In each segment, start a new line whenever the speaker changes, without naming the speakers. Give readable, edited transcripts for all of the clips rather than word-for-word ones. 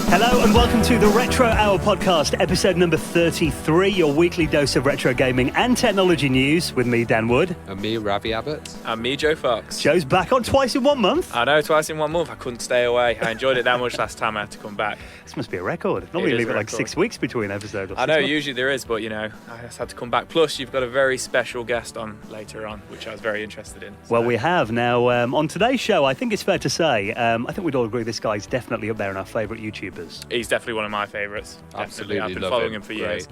Hello and welcome to the Retro Hour podcast, episode number 33, your weekly dose of retro gaming and technology news with me, Dan Wood.
And me, Ravi Abbott.
And me, Joe Fox.
Joe's back on twice in 1 month.
I know, twice in 1 month. I couldn't stay away. I enjoyed it that much last time I had to come back.
This must be a record. Normally you leave it like 6 weeks between episodes.
I know, usually there is, but you know, I just had to come back. Plus, you've got a very special guest on later on, which I was very interested in. So.
Well, we have. Now, on today's show, I think it's fair to say, I think we'd all agree this guy's definitely up there in our favourite YouTubers.
He's definitely one of my favourites.
Absolutely.
I've been following him for years.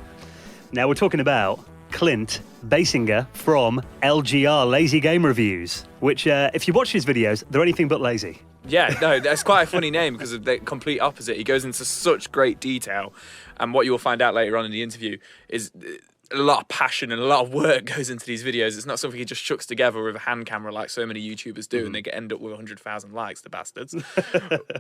Now, we're talking about Clint Basinger from LGR, Lazy Game Reviews, which, if you watch his videos, they're anything but lazy.
Yeah, no, that's quite a funny name because of the complete opposite. He goes into such great detail, and what you will find out later on in the interview is a lot of passion and a lot of work goes into these videos. It's not something he just chucks together with a hand camera like so many YouTubers do, and they end up with 100,000 likes, the bastards.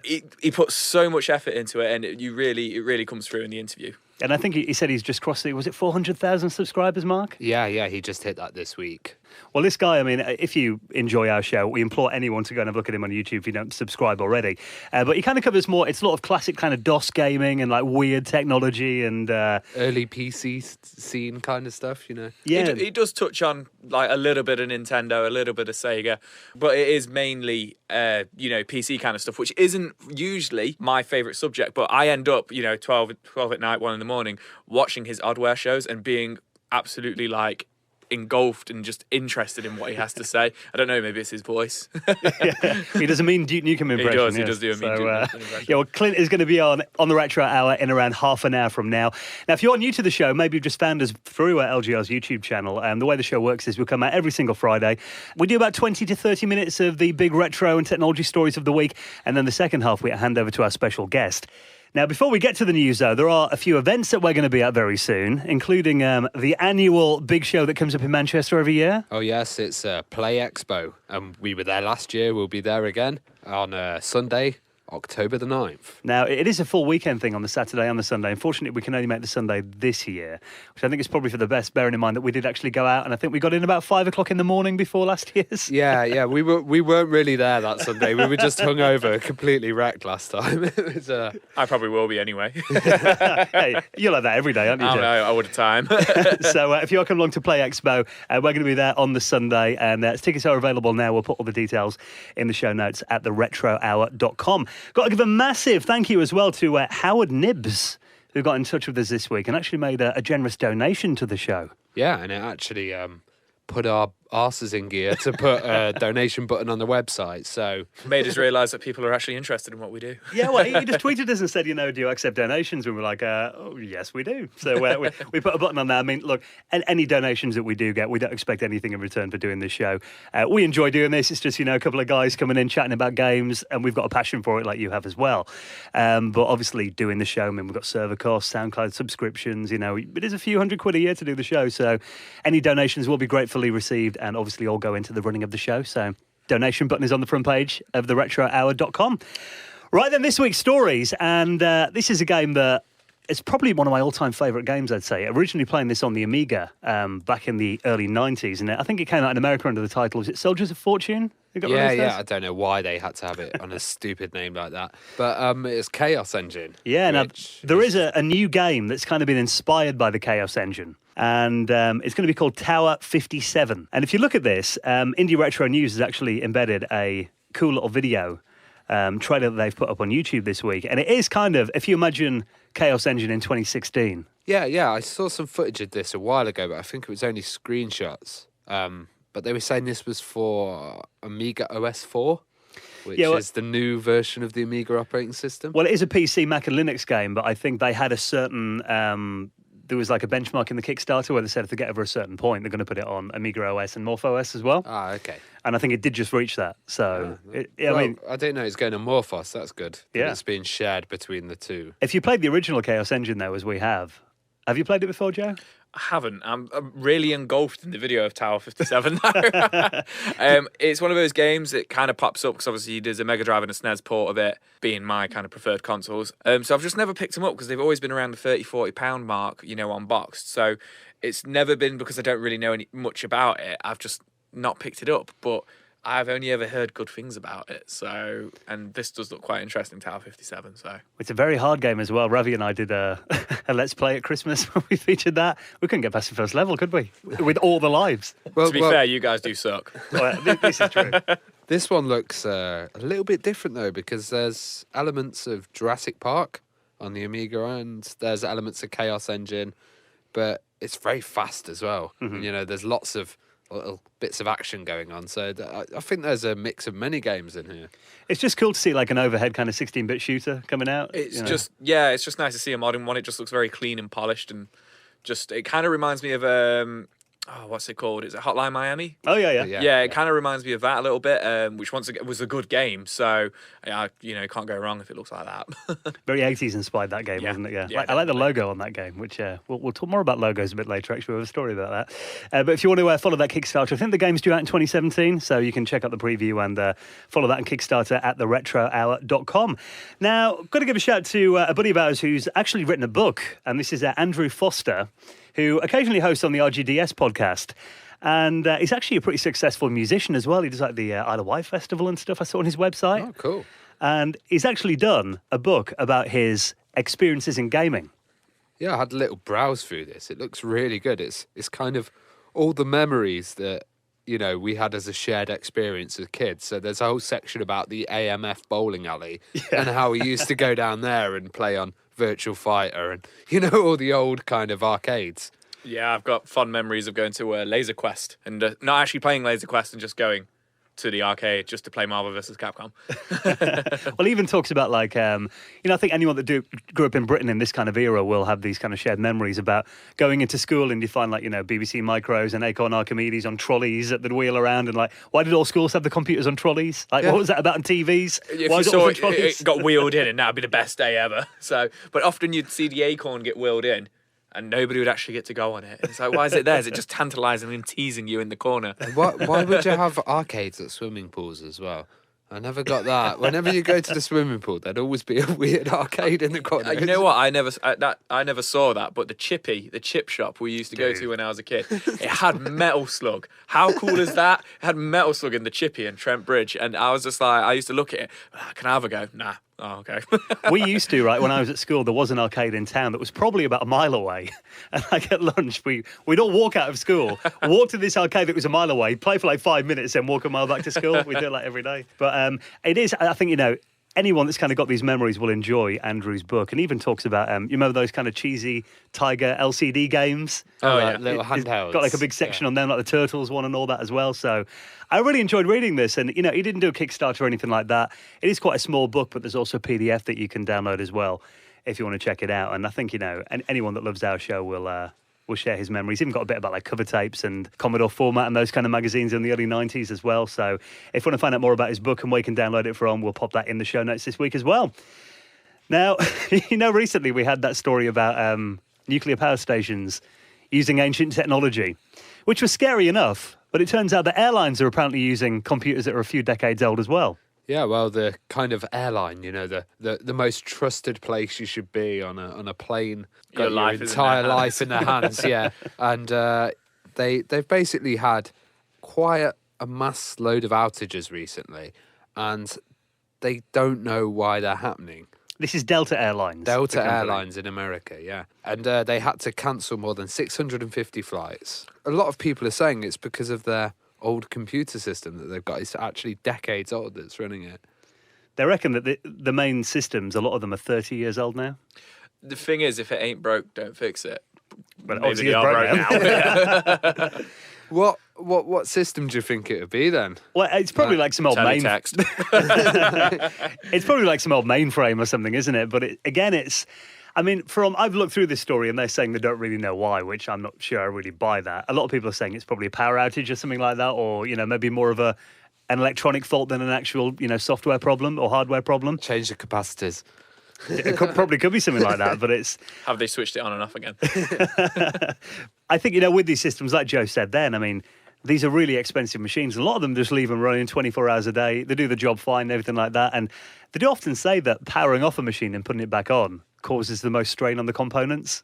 he puts so much effort into it, and it really comes through in the interview.
And I think he said he's just crossed the, was it 400,000 subscribers mark?
Yeah, he just hit that this week.
Well, this guy, I mean, if you enjoy our show, we implore anyone to go and have a look at him on YouTube if you don't subscribe already. But he kind of covers more, it's a lot of classic kind of DOS gaming and like weird technology and...
early PC scene kind of stuff, you know?
Yeah.
He does touch on like a little bit of Nintendo, a little bit of Sega, but it is mainly, PC kind of stuff, which isn't usually my favourite subject, but I end up, 12 at night, 1 in the morning, watching his Oddware shows and being absolutely like engulfed and just interested in what he has to say. I don't know, maybe it's his voice.
Yeah. He does a mean Duke Nukem impression.
He does do a mean Duke Nukem impression.
Yeah, well, Clint is going to be on the Retro Hour in around half an hour from now. Now, if you're new to the show, maybe you've just found us through LGR's YouTube channel. The way the show works is we come out every single Friday. We do about 20 to 30 minutes of the big retro and technology stories of the week, and then the second half we hand over to our special guest. Now, before we get to the news, though, there are a few events that we're going to be at very soon, including the annual big show that comes up in Manchester every year.
Oh, yes, it's Play Expo. We were there last year. We'll be there again on Sunday, October the 9th.
Now, it is a full weekend thing on the Saturday and the Sunday. Unfortunately, we can only make the Sunday this year, which I think is probably for the best, bearing in mind that we did actually go out, and I think we got in about 5 o'clock in the morning before last year's.
Yeah, we weren't really there that Sunday. We were just hungover, completely wrecked last time. It was,
I probably will be anyway.
Hey, you'll have that every day, aren't you, Joe?
I know, I would have time.
So if you're coming along to Play Expo, we're going to be there on the Sunday, and tickets are available now. We'll put all the details in the show notes at theretrohour.com. Got to give a massive thank you as well to Howard Nibbs, who got in touch with us this week and actually made a generous donation to the show.
Yeah, and it actually put our arses in gear to put a donation button on the website. So
made us realise that people are actually interested in what we do.
Yeah, well, he just tweeted us and said, do you accept donations? And we're like, oh, yes, we do. So we put a button on there. I mean, look, any donations that we do get, we don't expect anything in return for doing this show. We enjoy doing this. It's just, a couple of guys coming in, chatting about games, and we've got a passion for it like you have as well. But obviously doing the show, I mean, we've got server costs, SoundCloud subscriptions, it is a few $100 a year to do the show. So any donations will be gratefully received and obviously all go into the running of the show. So donation button is on the front page of theretrohour.com. Right then, this week's stories, and this is a game that is probably one of my all-time favourite games, I'd say. Originally playing this on the Amiga back in the early 90s, and I think it came out in America under the title, is it Soldiers of Fortune?
Yeah, I don't know why they had to have it on a stupid name like that. But it's Chaos Engine.
Yeah, now there is a new game that's kind of been inspired by the Chaos Engine. And it's going to be called Tower 57. And if you look at this, Indie Retro News has actually embedded a cool little video trailer that they've put up on YouTube this week. And it is kind of, if you imagine Chaos Engine in 2016.
Yeah, I saw some footage of this a while ago, but I think it was only screenshots. But they were saying this was for Amiga OS 4, which is the new version of the Amiga operating system. Well,
it is a PC, Mac and Linux game, but I think they had a certain... there was like a benchmark in the Kickstarter where they said if they get over a certain point, they're going to put it on Amiga OS and Morph OS as well.
Ah, okay.
And I think it did just reach that. So,
I didn't know it's going to Morphos. That's good. Yeah. It's being shared between the two.
If you played the original Chaos Engine, though, as we have you played it before, Joe?
I haven't. I'm really engulfed in the video of Tower 57 now. It's one of those games that kind of pops up because obviously there's a Mega Drive and a SNES port of it being my kind of preferred consoles. So I've just never picked them up because they've always been around the £30-40 mark, unboxed. So it's never been because I don't really know much about it. I've just not picked it up. But I've only ever heard good things about it. So, and this does look quite interesting, Tower 57. So
It's a very hard game as well. Ravi and I did a Let's Play at Christmas when we featured that. We couldn't get past the first level, could we? With all the lives.
to be fair, you guys do suck.
Well, this is true.
This one looks a little bit different though, because there's elements of Jurassic Park on the Amiga, and there's elements of Chaos Engine, but it's very fast as well.
Mm-hmm.
And, you know, there's lots of little bits of action going on. So I think there's a mix of many games in here.
It's just cool to see like an overhead kind of 16-bit shooter coming out.
It's
you know.
it's just nice to see a modern one. It just looks very clean and polished, and just it kind of reminds me of what's it called? Is it Hotline Miami?
Oh, yeah.
Yeah, it kind of reminds me of that a little bit, which once again was a good game. So, you can't go wrong if it looks like that.
Very 80s inspired, that game,
Yeah.
wasn't it? Yeah.
Yeah,
I like the logo on that game, which we'll talk more about logos a bit later, actually. We have a story about that. But if you want to follow that Kickstarter, I think the game's due out in 2017, so you can check out the preview and follow that on Kickstarter at theretrohour.com. Now, got to give a shout to a buddy of ours who's actually written a book, and this is Andrew Foster, who occasionally hosts on the RGDS podcast. And he's actually a pretty successful musician as well. He does like the Isle of Wight Festival and stuff I saw on his website.
Oh, cool.
And he's actually done a book about his experiences in gaming.
Yeah, I had a little browse through this. It looks really good. It's kind of all the memories that, you know, we had as a shared experience as kids. So there's a whole section about the AMF bowling alley and how we used to go down there and play on Virtual Fighter and, you know, all the old kind of arcades.
Yeah, I've got fond memories of going to Laser Quest and not actually playing Laser Quest and just going to the arcade just to play Marvel vs. Capcom.
Well, he even talks about like, I think anyone that grew up in Britain in this kind of era will have these kind of shared memories about going into school and you find like, BBC Micros and Acorn Archimedes on trolleys that they'd wheel around and like, why did all schools have the computers on trolleys? Like, what was that about on TVs?
If
Why
you
is it
saw
always
it,
on trolleys?
it got wheeled in and that'd be the best day ever. So, but often you'd see the Acorn get wheeled in and nobody would actually get to go on it. It's like, why is it there? Is it just tantalising and teasing you in the corner?
Why would you have arcades at swimming pools as well? I never got that. Whenever you go to the swimming pool, there'd always be a weird arcade in the corner.
You know what? I never saw that. But the chip shop we used to go to when I was a kid, it had Metal Slug. How cool is that? It had Metal Slug in the Chippy in Trent Bridge, and I was just like, I used to look at it. Can I have a go? Nah. Oh, okay.
We used to, right, when I was at school, there was an arcade in town that was probably about a mile away. And like at lunch, we'd all walk out of school, walk to this arcade that was a mile away, play for like 5 minutes, then walk a mile back to school. We do it like every day. But it is, I think, anyone that's kind of got these memories will enjoy Andrew's book, and even talks about, you remember those kind of cheesy Tiger LCD games?
Oh,
yeah.
little
It's
handhelds.
got like a big section on them, like the Turtles one and all that as well. So I really enjoyed reading this, and he didn't do a Kickstarter or anything like that. It is quite a small book, but there's also a PDF that you can download as well if you want to check it out. And I think anyone that loves our show will share his memories. Even got a bit about like cover tapes and Commodore Format and those kind of magazines in the early 90s as well. So if you want to find out more about his book and where you can download it from, we'll pop that in the show notes this week as well. Now, recently we had that story about nuclear power stations using ancient technology, which was scary enough, but it turns out that airlines are apparently using computers that are a few decades old as well.
Yeah, well, the kind of airline, the most trusted place you should be on a plane.
Your
Got
life
your
is in
entire
their
life in their hands, yeah. And they've basically had quite a mass load of outages recently, and they don't know why they're happening.
This is Delta Airlines.
Delta
the company.
Airlines in America, yeah. And they had to cancel more than 650 flights. A lot of people are saying it's because of their old computer system that they've got. It's actually decades old that's running it.
They reckon that the main systems, a lot of them are 30 years old now.
The thing is, if it ain't broke, don't fix it.
But
Maybe
obviously
they
it's
are
broke now.
What system do you think it would be then?
Well, it's probably like some old
Teletext.
It's probably like some old mainframe or something, isn't it? But I've looked through this story and they're saying they don't really know why, which I'm not sure I really buy that. A lot of people are saying it's probably a power outage or something like that, or maybe more of an electronic fault than an actual software problem or hardware problem.
Change the capacitors.
It probably could be something like that, but it's.
Have they switched it on and off again?
I think with these systems, like Joe said then, these are really expensive machines. A lot of them just leave them running 24 hours a day. They do the job fine and everything like that. And they do often say that powering off a machine and putting it back on causes the most strain on the components.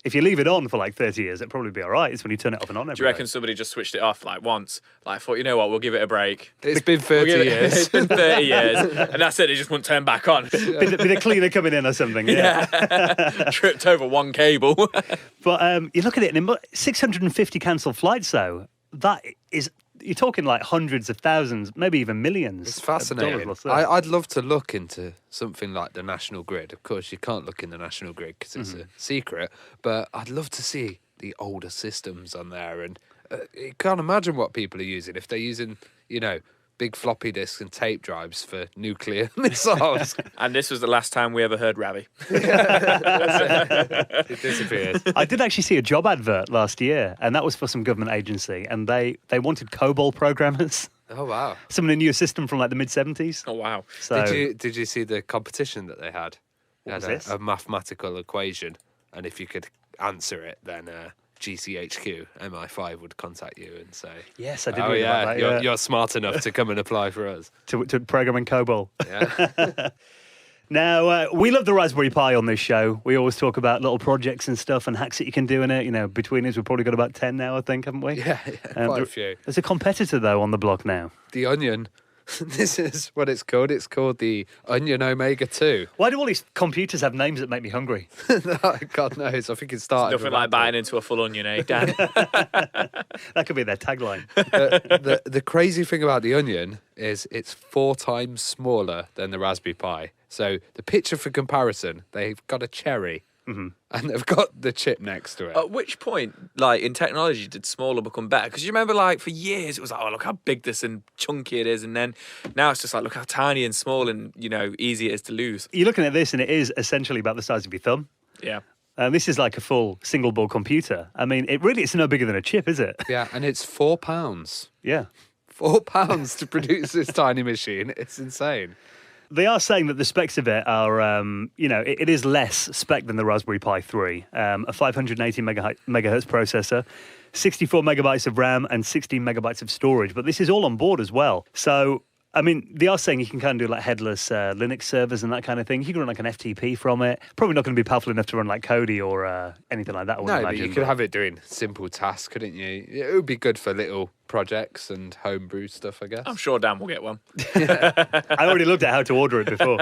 If you leave it on for like 30 years, it'd probably be all right. It's when you turn it off and on every
Do you reckon
day.
somebody just switched it off like once? Like, I thought, you know what, we'll give it a break.
It's been 30 years.
It's been 30 years. And that's it, it just wouldn't turn back on.
Be the cleaner coming in or something. Yeah.
Tripped over one cable.
But you look at it, and 650 cancelled flights, though, that is, you're talking like hundreds of thousands, maybe even millions.
It's
of
fascinating.
dollars lost there.
I'd love to look into something like the National Grid. Of course, you can't look in the National Grid because it's a secret, but I'd love to see the older systems on there. And you can't imagine what people are using if they're using, big floppy disks and tape drives for nuclear missiles.
And this was the last time we ever heard Ravi.
It disappeared.
I did actually see a job advert last year, and that was for some government agency, and they wanted COBOL programmers.
Oh, wow.
Someone who knew a system from like the mid-70s.
Oh, wow.
So,
Did you see the competition that they had?
What was
They had
this?
a mathematical equation, and if you could answer it, then GCHQ MI5 would contact you and say,
yes, I did
"Oh
read
yeah,
about that.
you're smart enough to come and apply for us."
To program in COBOL.
Yeah.
Now, we love the Raspberry Pi on this show. We always talk about little projects and stuff and hacks that you can do in it. Between us, we've probably got about 10 now, I think, haven't we?
Yeah, quite a few.
There's a competitor, though, on the block now.
The Onion. This is what it's called. It's called the Onion Omega 2.
Why do all these computers have names that make me hungry?
God knows. I think it started.
Nothing like biting into a full onion, eh, Dan?
That could be their tagline.
The crazy thing about the Onion is it's 4 times smaller than the Raspberry Pi. So the picture for comparison, they've got a cherry. And they've got the chip next to it.
At which point, like, in technology, did smaller become better? Because you remember, like, for years, it was like, oh, look how big this and chunky it is. And then now it's just like, look how tiny and small and, easy it is to lose.
You're looking at this, and it is essentially about the size of your thumb.
Yeah.
This is like a full single-board computer. I mean, it's no bigger than a chip, is it?
Yeah, and it's £4.
Yeah.
£4 to produce this tiny machine. It's insane.
They are saying that the specs of it are, it is less spec than the Raspberry Pi 3. A 580 megahertz processor, 64 megabytes of RAM, and 16 megabytes of storage. But this is all on board as well. So, I mean, they are saying you can kind of do like headless Linux servers and that kind of thing. You can run like an FTP from it. Probably not going to be powerful enough to run like Kodi or anything like that, I wouldn't
No, but
imagine.
you could have it doing simple tasks, couldn't you? It would be good for little projects and homebrew stuff, I guess.
I'm sure Dan will get one.
I already looked at how to order it before.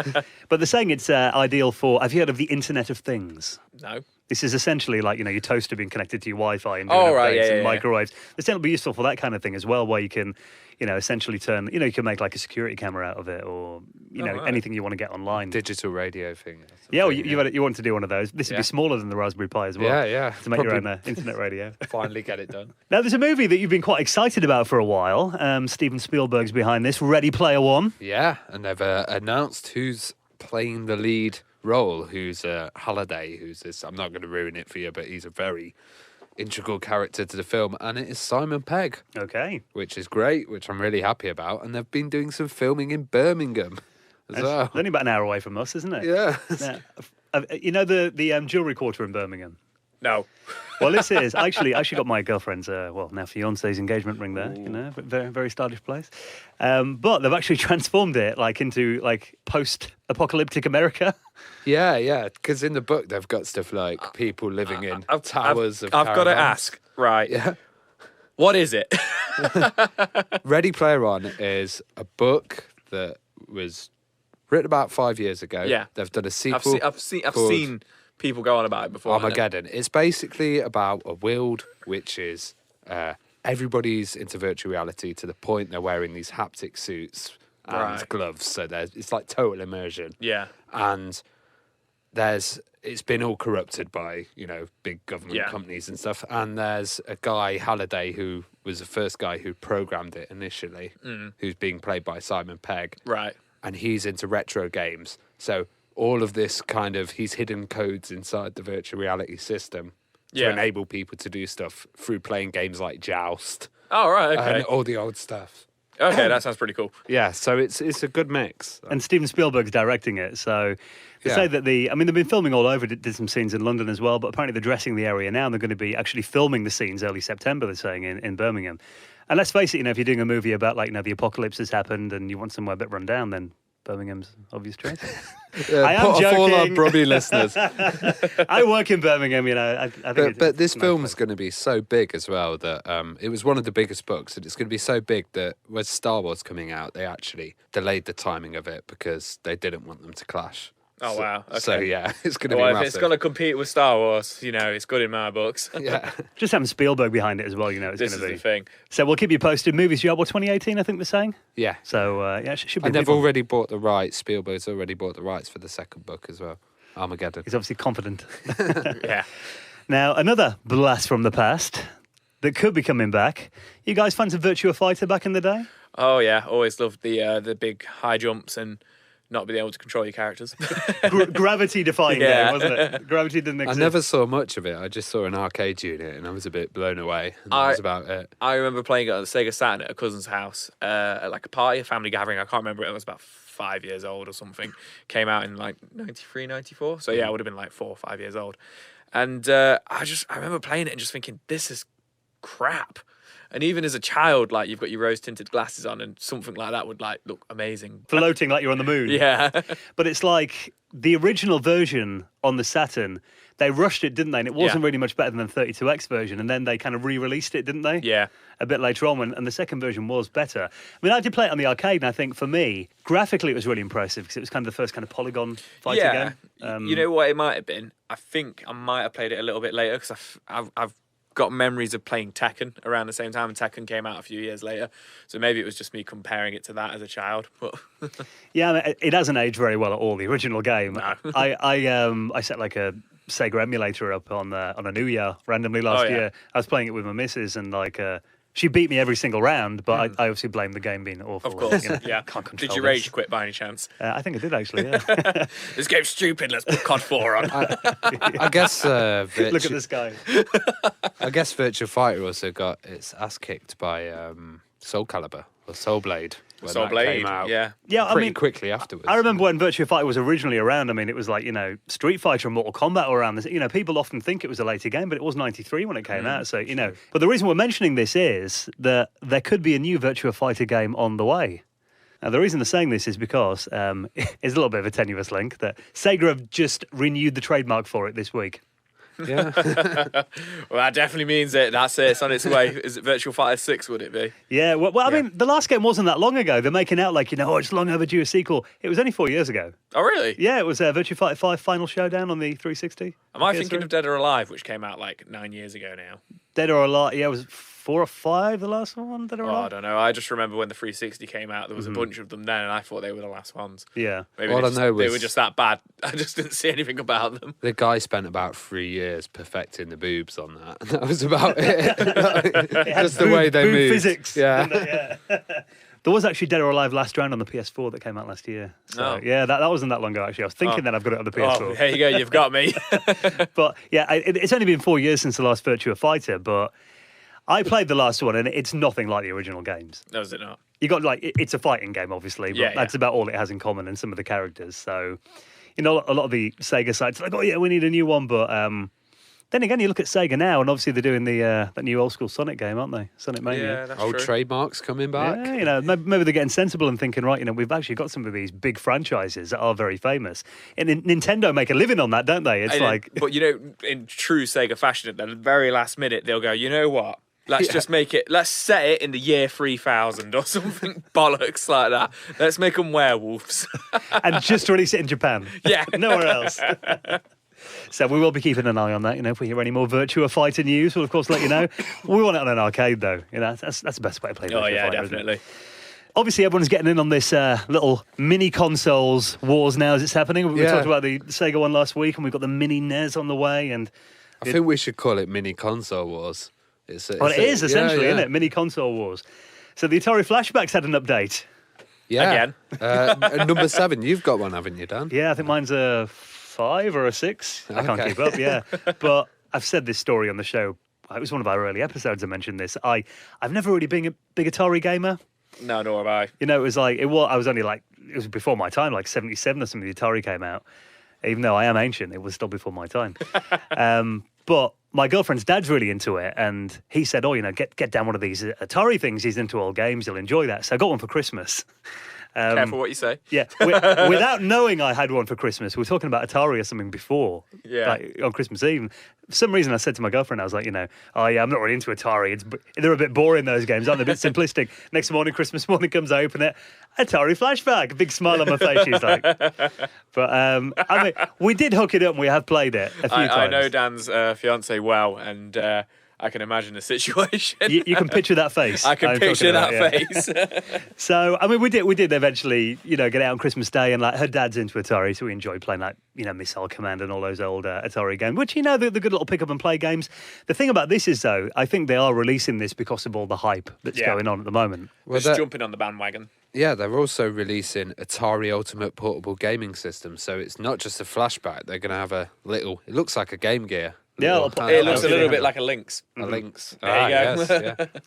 But they're saying it's ideal for, have you heard of the Internet of Things?
No.
This is essentially like, your toaster being connected to your Wi-Fi and doing
Oh,
updates
right, yeah,
and
yeah.
microwaves. They're saying it'll be useful for that kind of thing as well, where you can, essentially turn, you can make like a security camera out of it or,
right.
anything you want to get online.
Digital radio thing.
Yeah, well, you want to do one of those. This would
Yeah.
be smaller than the Raspberry Pi as well.
Yeah, yeah.
To make your own
Probably
internet radio.
finally get it done.
Now, there's a movie that you've been quite excited about for a while. Steven Spielberg's behind this, Ready Player One.
Yeah, and they've announced who's playing the lead role, who's Halliday, who's this, I'm not going to ruin it for you, but he's a very integral character to the film, and it is Simon Pegg,
Okay.
which is great, which I'm really happy about, and they've been doing some filming in Birmingham as well.
It's only about an hour away from us, isn't it?
Yeah.
Now, you know the jewellery quarter in Birmingham?
No.
Well, this is I actually got my girlfriend's now fiance's engagement ring there. Very very stylish place. But they've actually transformed it into post-apocalyptic America.
Yeah, because in the book they've got stuff like people living in towers of
I've got to
caravans.
ask, right?
Yeah.
What is it?
Ready Player One is a book that was written about 5 years ago.
Yeah.
They've done a sequel.
I've
called
seen people go on about it before.
Armageddon. It's basically about a world which is everybody's into virtual reality to the point they're wearing these haptic suits and
Right.
gloves. So it's like total immersion.
Yeah.
And it's been all corrupted by, big government companies and stuff. And there's a guy, Halliday, who was the first guy who programmed it initially, who's being played by Simon Pegg.
Right.
And he's into retro games. So all of this he's hidden codes inside the virtual reality system to
Yeah.
enable people to do stuff through playing games like Joust
Oh, right. Okay.
and all the old stuff.
Okay, that sounds pretty cool.
Yeah, so it's a good mix.
And Steven Spielberg's directing it, so they
Yeah.
say that they've been filming all over, did some scenes in London as well, but apparently they're dressing the area now, and they're going to be actually filming the scenes early September, they're saying, in Birmingham. And let's face it, if you're doing a movie about, the apocalypse has happened and you want somewhere a bit run down, then Birmingham's obvious choice.
I am
joking.
For all our Brummy listeners.
I work in Birmingham, you know. I think
But this film's going to be so big as well that it was one of the biggest books, and it's going to be so big that with Star Wars coming out, they actually delayed the timing of it because they didn't want them to clash.
Oh, wow. Okay.
So, yeah, it's going to be
Well, if
massive.
it's going to compete with Star Wars, you know, it's good in my books.
Yeah.
just having Spielberg behind it as well, you know, it's
This
going
is
to be.
the thing.
So we'll keep you posted. Movies due out, 2018, I think they're saying.
Yeah.
So, yeah, it should be
And
a
they've
big one.
already bought the rights. Spielberg's already bought the rights for the second book as well. Armageddon.
He's obviously confident.
Yeah.
Now, another blast from the past that could be coming back. You guys fans of Virtua Fighter back in the day?
Oh, yeah. Always loved the big high jumps and not being able to control your characters.
Gravity defying
Yeah.
game, wasn't it? Gravity didn't
I
exist.
never saw much of it. I just saw an arcade unit and I was a bit blown away. And that was about it.
I remember playing it on the Sega Saturn at a cousin's house, at like a party, a family gathering. I can't remember it. I was about 5 years old or something. Came out in like 93, 94. So yeah, I would have been like 4 or 5 years old. And I remember playing it and just thinking, this is crap. And even as a child, like you've got your rose-tinted glasses on, and something like that would like look amazing.
Floating like you're on the moon.
Yeah.
But it's like the original version on the Saturn, they rushed it, didn't they? And it wasn't
Yeah.
really much better than the 32X version. And then they kind of re-released it, didn't they?
Yeah.
A bit later on, and the second version was better. I mean, I did play it on the arcade, and I think for me, graphically, it was really impressive because it was kind of the first kind of polygon fighter game.
You know what it might have been? I think I might have played it a little bit later because I've got memories of playing Tekken around the same time, and Tekken came out a few years later. So maybe it was just me comparing it to that as a child. But
Yeah, I mean, it hasn't aged very well at all. The original game.
No.
I set like a Sega emulator up on a New Year randomly last
yeah.
year. I was playing it with my missus, and like she beat me every single round. But I obviously blame the game being awful.
of course,
You know,
yeah.
can't control
Did you
this.
rage quit by any chance?
I think I did actually. Yeah.
This game's stupid. Let's put COD 4 on.
I guess
Look at this guy.
I guess Virtua Fighter also got its ass kicked by Soul Calibur or Soul Blade when
Soul
that
Blade,
came out.
yeah.
Yeah, I
pretty
mean,
quickly afterwards.
I remember when Virtua Fighter was originally around. I mean, it was like, you know, Street Fighter and Mortal Kombat were around. This, you know, people often think it was a later game, but it was 93 when it came out. So, you know, but the reason we're mentioning this is that there could be a new Virtua Fighter game on the way. Now, the reason they're saying this is because it's a little bit of a tenuous link that Sega have just renewed the trademark for it this week.
Yeah.
Well, that definitely means it. That's it. It's on its way. Is it Virtual Fighter 6, would it be?
Yeah, well, I mean, the last game wasn't that long ago. They're making out like, you know, it's long overdue a sequel. It was only 4 years ago.
Oh, really?
Yeah, it was Virtua Fighter 5 Final Showdown on the 360.
Am I
PS3.
thinking of Dead or Alive, which came out like 9 years ago now?
Dead or Alive? Yeah, it was 4 or 5, the last one, Dead or
Oh, I
Alive?
don't know. I just remember when the 360 came out, there was a bunch of them then, and I thought they were the last ones.
Yeah.
Maybe
All
they,
I know
they
was-
were just that bad. I just didn't see anything about them.
The guy spent about 3 years perfecting the boobs on that. And that was about it. Just the way they
boob
moved.
physics.
Yeah.
Yeah. There was actually Dead or Alive Last Round on the PS4 that came out last year. So,
Oh.
yeah, that wasn't that long ago, actually. I was thinking that I've got it on the PS4.
Oh, here you go. You've got me.
But, yeah, it's only been 4 years since the last Virtua Fighter, but I played the last one, and it's nothing like the original games.
No, is it not?
You got, like, it's a fighting game, obviously, but
Yeah,
that's about all it has in common, and some of the characters. So, you know, a lot of the Sega sites are like, oh, yeah, we need a new one, but then again, you look at Sega now, and obviously they're doing that new old school Sonic game, aren't they? Sonic Mania.
Yeah, that's
Old
true.
trademarks coming back.
Yeah, you know, maybe they're getting sensible and thinking, right, you know, we've actually got some of these big franchises that are very famous. And Nintendo make a living on that, don't they? It's
And
like,
but you know, in true Sega fashion, at the very last minute, they'll go, you know what? Let's just make it, let's set it in the year 3000 or something bollocks like that. Let's make them werewolves.
and just release it in Japan.
Yeah.
Nowhere else. So we will be keeping an eye on that. You know, if we hear any more Virtua Fighter news, we'll of course let you know. We want it on an arcade, though. You know, that's the best way to play Virtua
Oh, yeah,
Fighter, isn't it?
definitely.
Obviously, everyone's getting in on this little mini consoles wars now as it's happening. We
Yeah.
talked about the Sega one last week, and we've got the mini NES on the way. And
I think we should call it Mini Console Wars.
well, it is essentially,
yeah,
isn't it? Mini console wars. So the Atari Flashbacks had an update.
Yeah.
Again.
Number 7, you've got one, haven't you, Dan?
Yeah, I think mine's a 5 or a 6. I can't
Okay.
keep up. Yeah, but I've said this story on the show. It was one of our early episodes. I mentioned this. I've never really been a big Atari gamer.
No, nor have I.
You know, it was like I was only like it was before my time, like 77 or something. The Atari came out. Even though I am ancient, it was still before my time. But my girlfriend's dad's really into it, and he said, "Oh, you know, get down one of these Atari things. He's into old games. You'll enjoy that." So I got one for Christmas,
Careful what you say.
Yeah, without knowing I had one for Christmas. We were talking about Atari or something before, like on Christmas Eve. For some reason, I said to my girlfriend, I was like, oh yeah, I'm not really into Atari. They're a bit boring, those games, aren't they? A bit simplistic. Next morning, Christmas morning comes, I open it, Atari flashback, a big smile on my face. She's like, but I mean, we did hook it up and we have played it a few times.
I know Dan's fiance well, and I can imagine the situation.
You can picture that face.
I can picture that face.
So, I mean, we did eventually, get out on Christmas Day, and like her dad's into Atari, so we enjoy playing like, Missile Command and all those old Atari games, which, the good little pick up and play games. The thing about this is, though, I think they are releasing this because of all the hype that's going on at the moment.
Well, just jumping on the bandwagon.
Yeah, they're also releasing Atari Ultimate Portable Gaming System, so it's not just a flashback. They're going to have a little, it looks like a Game Gear.
Yeah,
it looks a little bit like a Lynx.
A Lynx.
There you go.
Yes, yeah.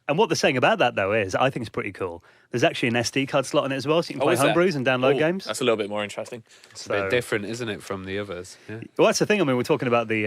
And what they're saying about that, though, is I think it's pretty cool. There's actually an SD card slot in it as well, so you can play homebrews and download games.
That's a little bit more interesting.
It's a bit different, isn't it, from the others? Yeah.
Well, that's the thing. I mean, we're talking about the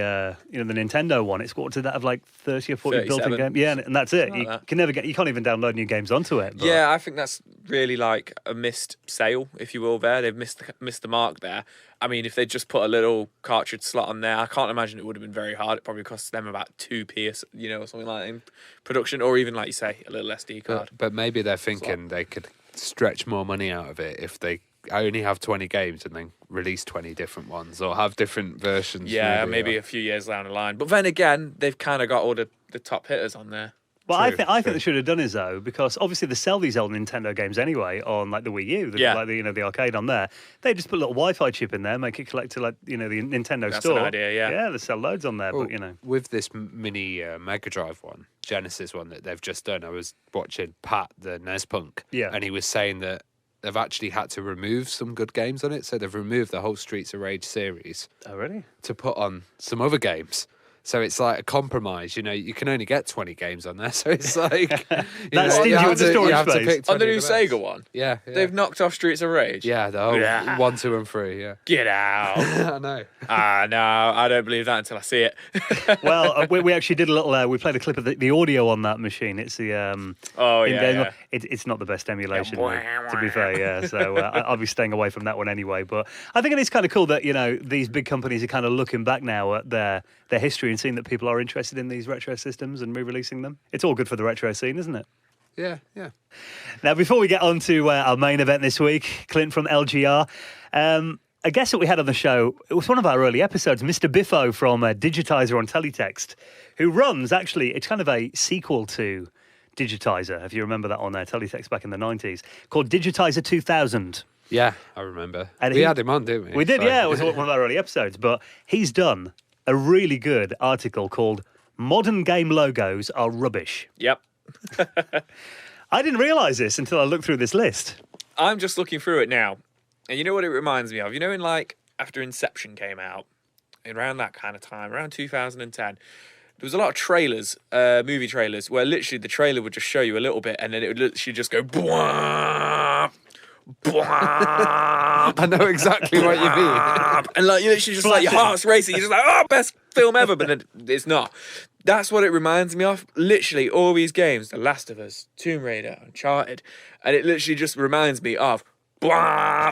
the Nintendo one. It's got to that of like 30 or 40 built-in games. Yeah, and that's it. You can't even download new games onto it. But...
Yeah, I think that's really like a missed sale, if you will. There, they've missed the mark there. I mean, if they just put a little cartridge slot on there, I can't imagine it would have been very hard. It probably costs them about 2p, or something like that in production, or even, like you say, a little SD card.
But maybe they're thinking they could stretch more money out of it if they only have 20 games and then release 20 different ones, or have different versions.
Yeah, maybe a few years down the line. But then again, they've kind of got all the top hitters on there.
Well, I think they should have done is though, because obviously they sell these old Nintendo games anyway on like the Wii U, like the arcade on there. They just put a little Wi-Fi chip in there, make it connect to like the Nintendo store.
That's an idea, yeah.
Yeah, they sell loads on there,
well,
but
with this mini Mega Drive one, Genesis one that they've just done, I was watching Pat, the NES Punk, and he was saying that they've actually had to remove some good games on it, so they've removed the whole Streets of Rage series.
Oh, really?
To put on some other games. So it's like a compromise, you can only get 20 games on there. So it's like...
That's stingy with the storage space.
On the new Sega one?
Yeah.
They've knocked off Streets of Rage?
Yeah, the whole 1, 2 and 3, yeah.
Get out.
I know.
No, I don't believe that until I see it.
Well, we actually did a little... we played a clip of the audio on that machine. It's the... It's not the best emulation, to be fair, yeah. So I'll be staying away from that one anyway. But I think it is kind of cool that, these big companies are kind of looking back now at their history and seeing that people are interested in these retro systems and re-releasing them. It's all good for the retro scene, isn't it?
Yeah.
Now, before we get on to our main event this week, Clint from LGR, a guest that we had on the show, it was one of our early episodes, Mr. Biffo from Digitizer on Teletext, who runs, actually, it's kind of a sequel to Digitizer, if you remember that on Teletext back in the 90s, called Digitizer 2000.
Yeah, I remember. And we had him on, didn't we?
We did, yeah. It was one of our early episodes. But he's done a really good article called Modern Game Logos Are Rubbish.
Yep.
I didn't realise this until I looked through this list.
I'm just looking through it now. And you know what it reminds me of? In like after Inception came out, around that kind of time, around 2010, there was a lot of trailers, movie trailers, where literally the trailer would just show you a little bit and then it would literally just go...
I know exactly what you mean.
And like you literally just like your heart's racing. You're just like, oh, best film ever, but then it's not. That's what it reminds me of. Literally all these games, The Last of Us, Tomb Raider, Uncharted, and it literally just reminds me of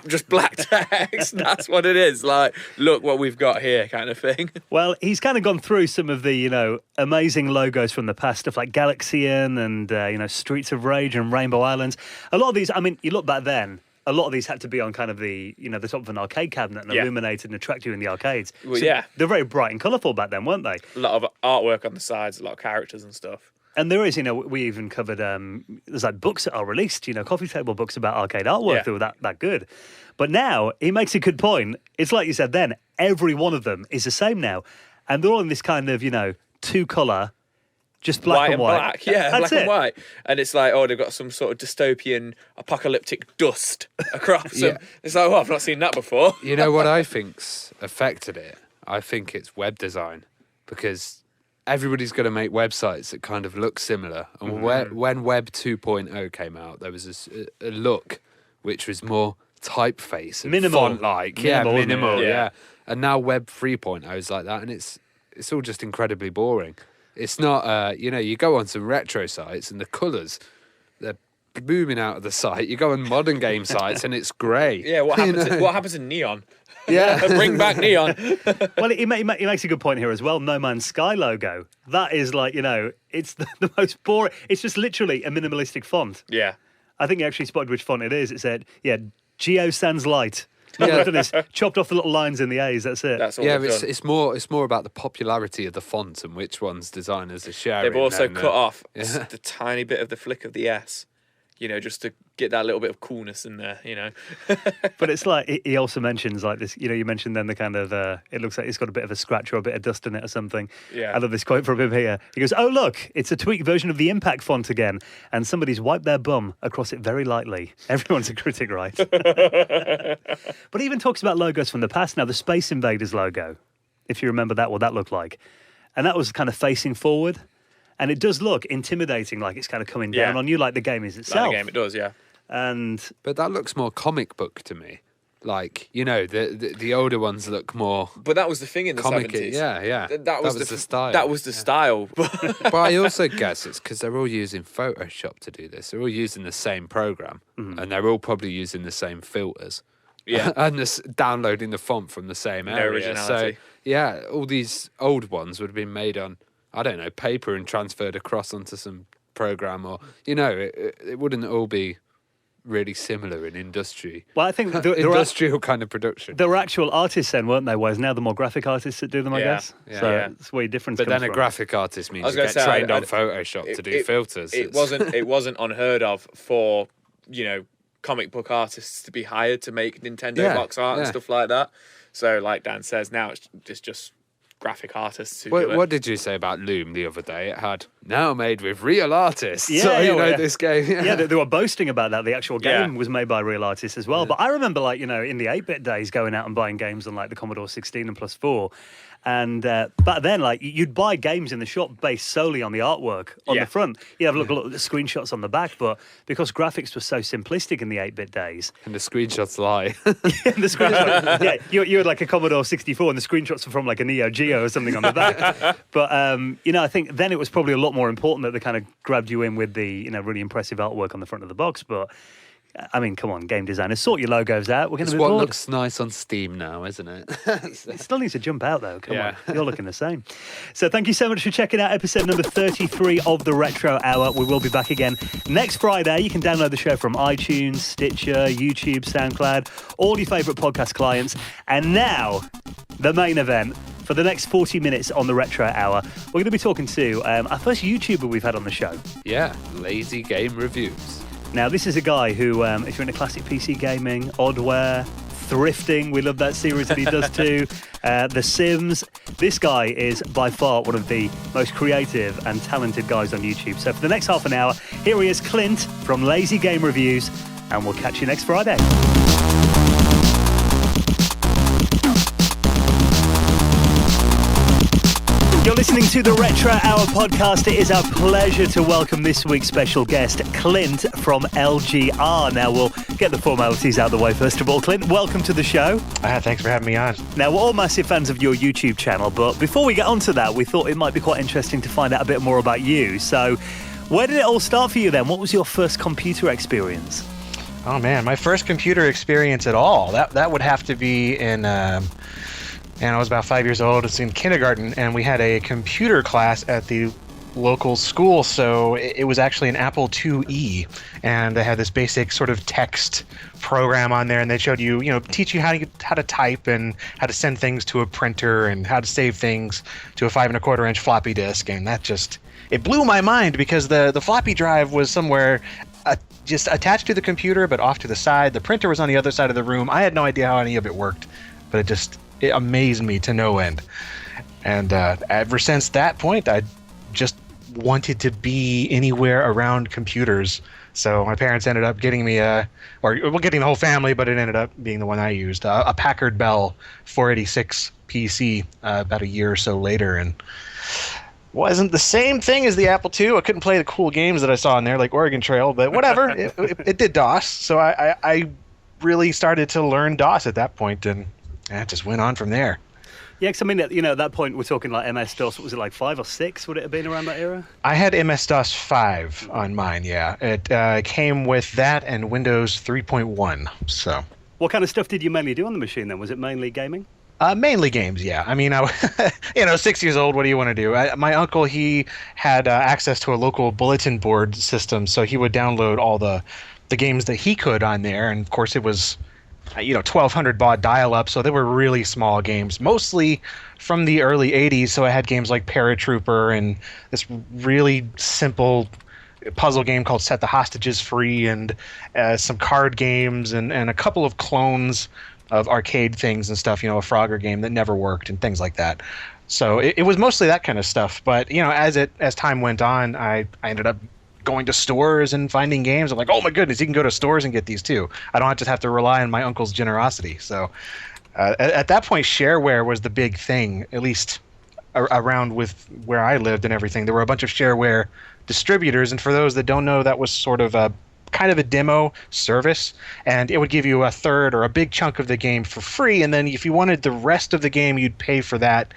just black text. That's what it is. Like, look what we've got here, kind of thing.
Well, he's kind of gone through some of the, amazing logos from the past, stuff like Galaxian and, Streets of Rage and Rainbow Islands. A lot of these, I mean, you look back then, a lot of these had to be on kind of the, the top of an arcade cabinet and illuminated and attract you in the arcades.
Well,
so they're very bright and colourful back then, weren't they?
A lot of artwork on the sides, a lot of characters and stuff.
And there is, we even covered, there's like books that are released, coffee table books about arcade artwork that were that good. But now, he makes a good point. It's like you said then, every one of them is the same now. And they're all in this kind of, two-colour, just black and white.
Black. Yeah,
That's
black and white. And it's like, they've got some sort of dystopian, apocalyptic dust across them. It's like, I've not seen that before.
You know what I think's affected it? I think it's web design. Because everybody's going to make websites that kind of look similar. And when Web 2.0 came out, there was a look which was more typeface and
minimal,
font-like. Minimal. Yeah. And now Web 3.0 is like that, and it's all just incredibly boring. It's not, you go on some retro sites, and the colours, they're booming out of the site. You go on modern game sites and it's grey.
Yeah, what happens in Neon?
Yeah.
Bring back Neon.
Well, he makes a good point here as well. No Man's Sky logo. That is like, it's the most boring. It's just literally a minimalistic font.
Yeah.
I think you actually spotted which font it is. It said, Geo Sans Light.
Yeah.
Chopped off the little lines in the A's. That's it.
That's all.
Yeah,
they've done.
it's more about the popularity of the font and which ones designers are sharing.
They've also
and,
cut off
yeah.
the tiny bit of the flick of the S, just to get that little bit of coolness in there,
But it's like he also mentions like this. You mentioned then the kind of it looks like it's got a bit of a scratch or a bit of dust in it or something.
Yeah.
I love this quote from him here. He goes, "Oh look, it's a tweaked version of the Impact font again, and somebody's wiped their bum across it very lightly." Everyone's a critic, right? But he even talks about logos from the past. Now the Space Invaders logo, if you remember that, what that looked like, and that was kind of facing forward. And it does look intimidating, like it's kind of coming down on you, like the game is itself.
Like the game, it does, yeah.
But that looks more comic book to me. Like, the older ones look more.
But that was the thing in the
comic-y.
70s.
Yeah.
That was
the style.
That was the style.
But I also guess it's because they're all using Photoshop to do this. They're all using the same program, and they're all probably using the same filters.
Yeah.
And downloading the font from the same area.
originality.
So, yeah, all these old ones would have been made on, I don't know, paper and transferred across onto some program, or it wouldn't all be really similar in industry.
Well, I think
industrial kind of production.
There were actual artists then, weren't there? Whereas now they're more graphic artists that do them, I guess.
Yeah.
So
Yeah.
that's where your difference
But
comes
then a
from.
graphic artist means
I was
you
gonna
get
say,
trained
I-
on Photoshop to do filters.
It wasn't unheard of for comic book artists to be hired to make Nintendo box art and stuff like that. So, like Dan says, now it's just graphic artists who do it.
What did you say about Loom the other day? It had now made with real artists.
Yeah,
So,
yeah.
this game.
Yeah, they were boasting about that. The actual game
Yeah.
was made by real artists as well. But I remember, in the 8-bit days, going out and buying games on, the Commodore 16 and Plus 4. And back then, you'd buy games in the shop based solely on the artwork on the front. You'd have a look at the screenshots on the back. But because graphics were so simplistic in the 8-bit days...
And the screenshots lie.
the screenshot, you had a Commodore 64 and the screenshots were from a Neo Geo or something on the back. But, I think then it was probably a lot more important that they kind of grabbed you in with the, really impressive artwork on the front of the box. But, I mean, come on, game designers, sort your logos out. We're going to
It's
be
what
bored.
looks nice on Steam now, isn't it?
It still needs to jump out, though. Come
Yeah.
on. You're looking the same. So thank you so much for checking out episode number 33 of the Retro Hour. We will be back again next Friday. You can download the show from iTunes, Stitcher, YouTube, SoundCloud, all your favourite podcast clients. And now, the main event. For the next 40 minutes on the Retro Hour, we're going to be talking to our first YouTuber we've had on the show.
Yeah, Lazy Game Reviews.
Now, this is a guy who, if you're into classic PC gaming, oddware, thrifting, we love that series that he does too, The Sims, this guy is by far one of the most creative and talented guys on YouTube. So for the next half an hour, here he is, Clint from Lazy Game Reviews, and we'll catch you next Friday. You're listening to the Retro Hour podcast. It is our pleasure to welcome this week's special guest, Clint from LGR. Now, we'll get the formalities out of the way first of all. Clint, welcome to the show.
Thanks for having me on.
Now, we're all massive fans of your YouTube channel, but before we get onto that, we thought it might be quite interesting to find out a bit more about you. So, where did it all start for you then? What was your first computer experience?
Oh man, my first computer experience at all. That would have to be in and I was about 5 years old. It's in kindergarten, and we had a computer class at the local school, so it was actually an Apple IIe, and they had this basic sort of text program on there, and they showed you, teach you how to type and how to send things to a printer and how to save things to a 5 1/4 inch floppy disk, and it blew my mind because the floppy drive was somewhere just attached to the computer, but off to the side. The printer was on the other side of the room. I had no idea how any of it worked, but it amazed me to no end. And ever since that point, I just wanted to be anywhere around computers. So my parents ended up getting me getting the whole family, but it ended up being the one I used, a Packard Bell 486 PC about a year or so later. And wasn't the same thing as the Apple II. I couldn't play the cool games that I saw in there, like Oregon Trail, but whatever. it did DOS. So I really started to learn DOS at that point, and it just went on from there.
Yeah, because I mean, at that point, we're talking like MS-DOS. What was it, like 5 or 6? Would it have been around that era?
I had MS-DOS 5 on mine, yeah. It came with that and Windows 3.1, so...
What kind of stuff did you mainly do on the machine then? Was it mainly gaming?
Mainly games, yeah. I mean, 6 years old, what do you want to do? My uncle, he had access to a local bulletin board system, so he would download all the games that he could on there, and of course it was 1200 baud dial-up, so they were really small games, mostly from the early 80s, so I had games like Paratrooper and this really simple puzzle game called Set the Hostages Free, and some card games and a couple of clones of arcade things and stuff, a Frogger game that never worked and things like that. So it was mostly that kind of stuff, but as time went on, I ended up going to stores and finding games. I'm like, oh my goodness, you can go to stores and get these too. I don't just have to rely on my uncle's generosity. So at that point, shareware was the big thing, at least around with where I lived and everything. There were a bunch of shareware distributors, and for those that don't know, that was sort of a kind of a demo service, and it would give you a third or a big chunk of the game for free, and then if you wanted the rest of the game, you'd pay for that.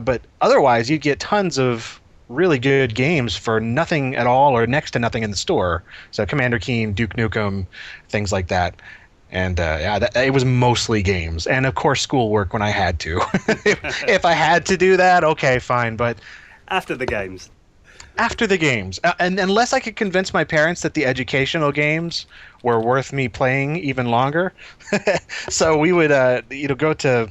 But otherwise, you'd get tons of really good games for nothing at all or next to nothing in the store. So Commander Keen, Duke Nukem, things like that. And it was mostly games. And of course, schoolwork when I had to. If I had to do that, okay, fine. But
after the games.
After the games. And unless I could convince my parents that the educational games were worth me playing even longer. So we would go to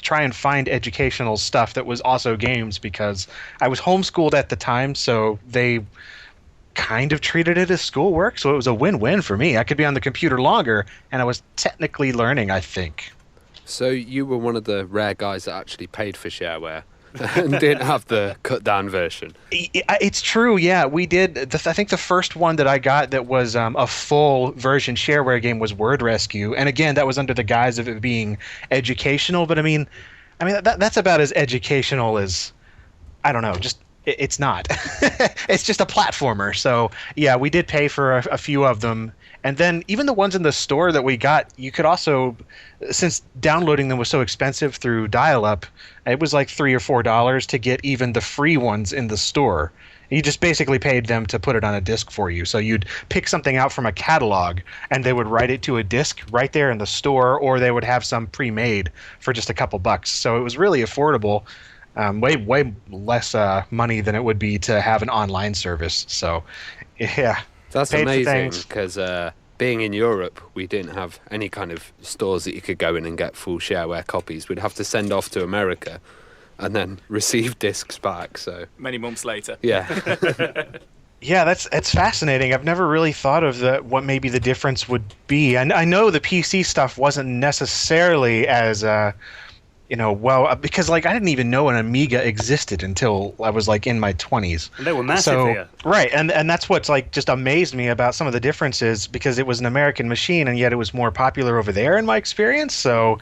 try and find educational stuff that was also games, because I was homeschooled at the time, so they kind of treated it as schoolwork, so it was a win-win for me. I could be on the computer longer, and I was technically learning, I think.
So you were one of the rare guys that actually paid for shareware and didn't have the cut-down version.
It's true, yeah. We did. I think the first one that I got that was a full version shareware game was Word Rescue, and again, that was under the guise of it being educational. But I mean, that's about as educational as, I don't know, just it's not. It's just a platformer. So yeah, we did pay for a few of them. And then even the ones in the store that we got, you could also, since downloading them was so expensive through dial-up, it was like $3 or $4 to get even the free ones in the store. You just basically paid them to put it on a disc for you. So you'd pick something out from a catalog, and they would write it to a disc right there in the store, or they would have some pre-made for just a couple bucks. So it was really affordable, way less money than it would be to have an online service. So, yeah.
That's amazing, because being in Europe, we didn't have any kind of stores that you could go in and get full shareware copies. We'd have to send off to America and then receive discs back. So
many months later.
Yeah.
Yeah, that's fascinating. I've never really thought of what maybe the difference would be. And I know the PC stuff wasn't necessarily as because I didn't even know an Amiga existed until I was in my 20s.
And they were massive here.
Right, and that's what's just amazed me about some of the differences, because it was an American machine and yet it was more popular over there in my experience. So,